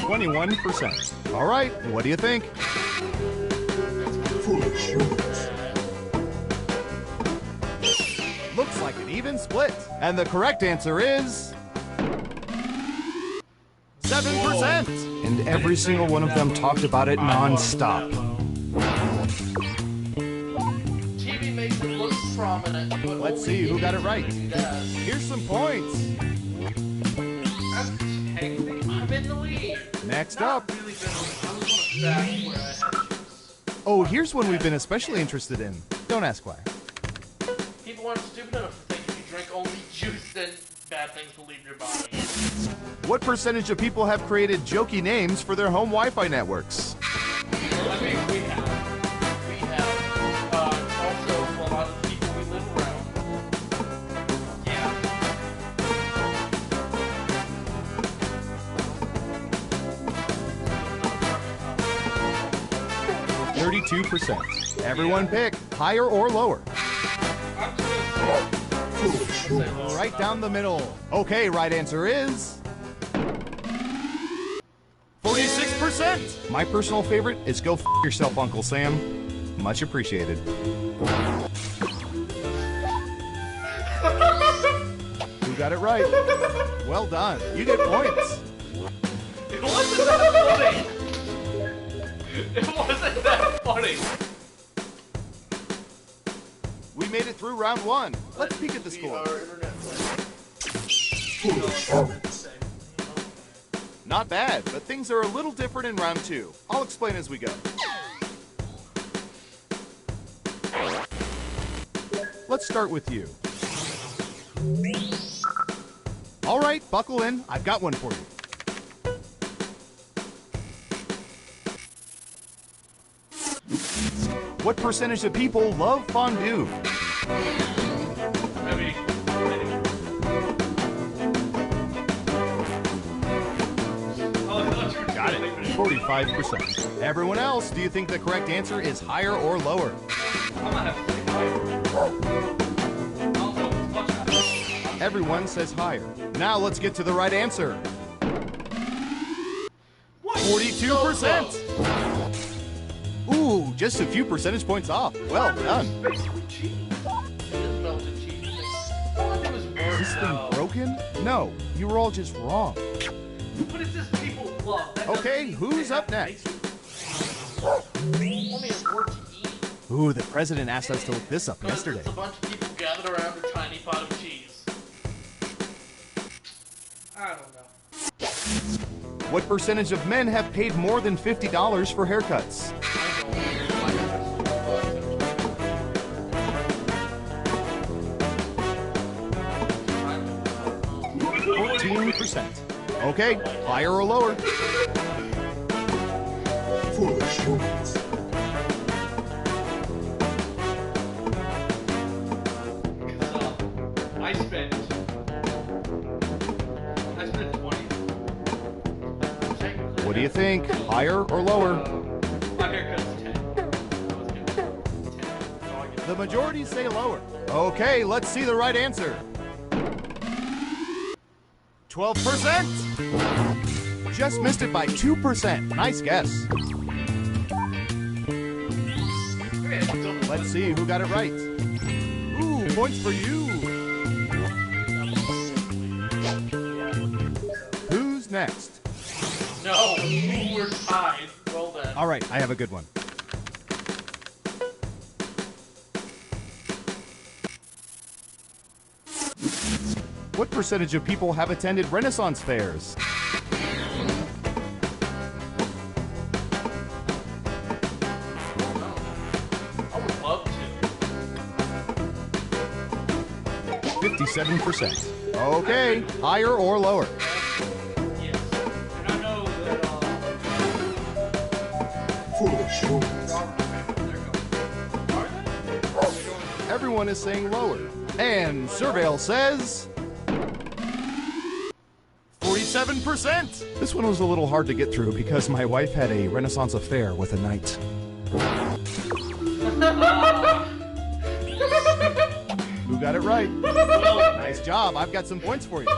21%. All right, what do you think? Looks like an even split. And the correct answer is 7%. And every single one of them talked about it non-stop. TV makes it look prominent. But Let's see who got it right. Here's some points. I'm in the lead. Next up. Oh, here's one we've been especially interested in. Don't ask why. People aren't stupid enough to think if you drink only juice, then bad things will leave your body. What percentage of people have created jokey names for their home Wi-Fi networks? I mean, we have. Also, a lot of the people we live around. Yeah. 32%. Everyone pick higher or lower. Right down the middle. Okay, right answer is 46%. My personal favorite is go f yourself, Uncle Sam. Much appreciated. Who got it right? Well done. You get points. It wasn't that funny. It wasn't that funny. We made it through round one. Let's peek at the score. Not bad, but things are a little different in round two. I'll explain as we go. Let's start with you. All right, buckle in. I've got one for you. What percentage of people love fondue? Got it. 45%. Everyone else, do you think the correct answer is higher or lower? Everyone says higher. Now let's get to the right answer. 42%. Ooh, just a few percentage points off. Well done. Is this thing broken? No, you were all just wrong. What is this people love? Okay, who's up next? Ooh, the president asked us to look this up yesterday. There's a bunch of people gathered around a tiny pot of cheese. I don't know. What percentage of men have paid more than $50 for haircuts? 14%. Okay, higher or lower? I spent 20. What do you think? Higher or lower? My haircut's 10. The majority say lower. Okay, let's see the right answer. 12%. Just missed it by 2%. Nice guess. Let's see who got it right. Ooh, points for you. Who's next? No, we're tied. Well then. All right, I have a good one. What percentage of people have attended Renaissance fairs? I would love to. 57%. Okay, higher or lower? Yes. And I know that, Everyone is saying lower. And Surveil says 46%. 87%. This one was a little hard to get through because my wife had a Renaissance affair with a knight. Who got it right? Nice job. I've got some points for you.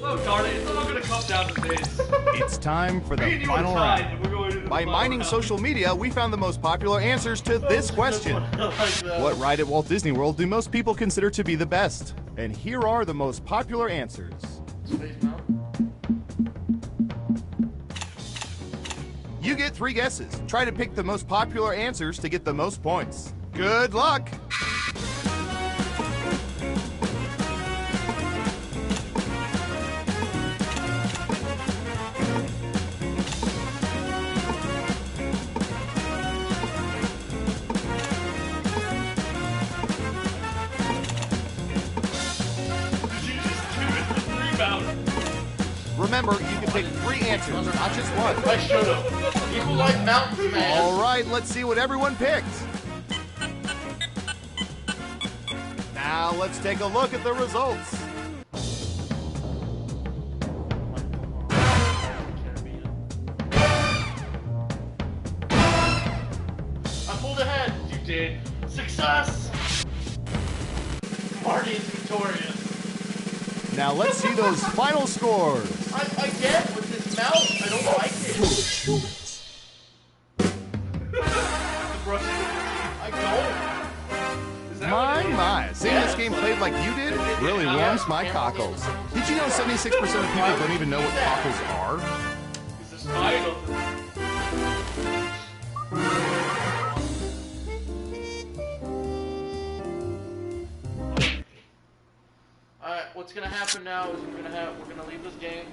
Oh, darn it. It's all going to come down to this. It's time for the final round. By mining social media, we found the most popular answers to this question. What ride at Walt Disney World do most people consider to be the best? And here are the most popular answers. You get 3 guesses. Try to pick the most popular answers to get the most points. Good luck! Remember, you can pick 3 answers, not just one. I should have. People like mountains, man. All right, let's see what everyone picked. Now let's take a look at the results. I pulled ahead. You did. Success! Marty is victorious. Now let's see those final scores. I get with this mouth. I don't like it. My. Seeing this game played like you did really warms my cockles. Did you know 76% of people don't even know what cockles are? This is final. Alright, what's gonna happen now is we're gonna leave this game.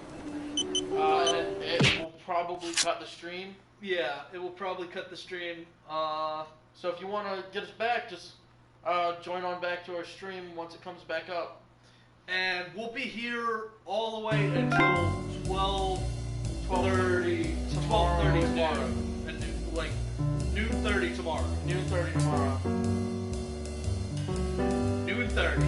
And it will probably cut the stream. Yeah, it will probably cut the stream. So if you want to get us back, just join on back to our stream once it comes back up. And we'll be here all the way until 12:30 tomorrow. And like noon 30 tomorrow. Noon 30 tomorrow. Noon 30.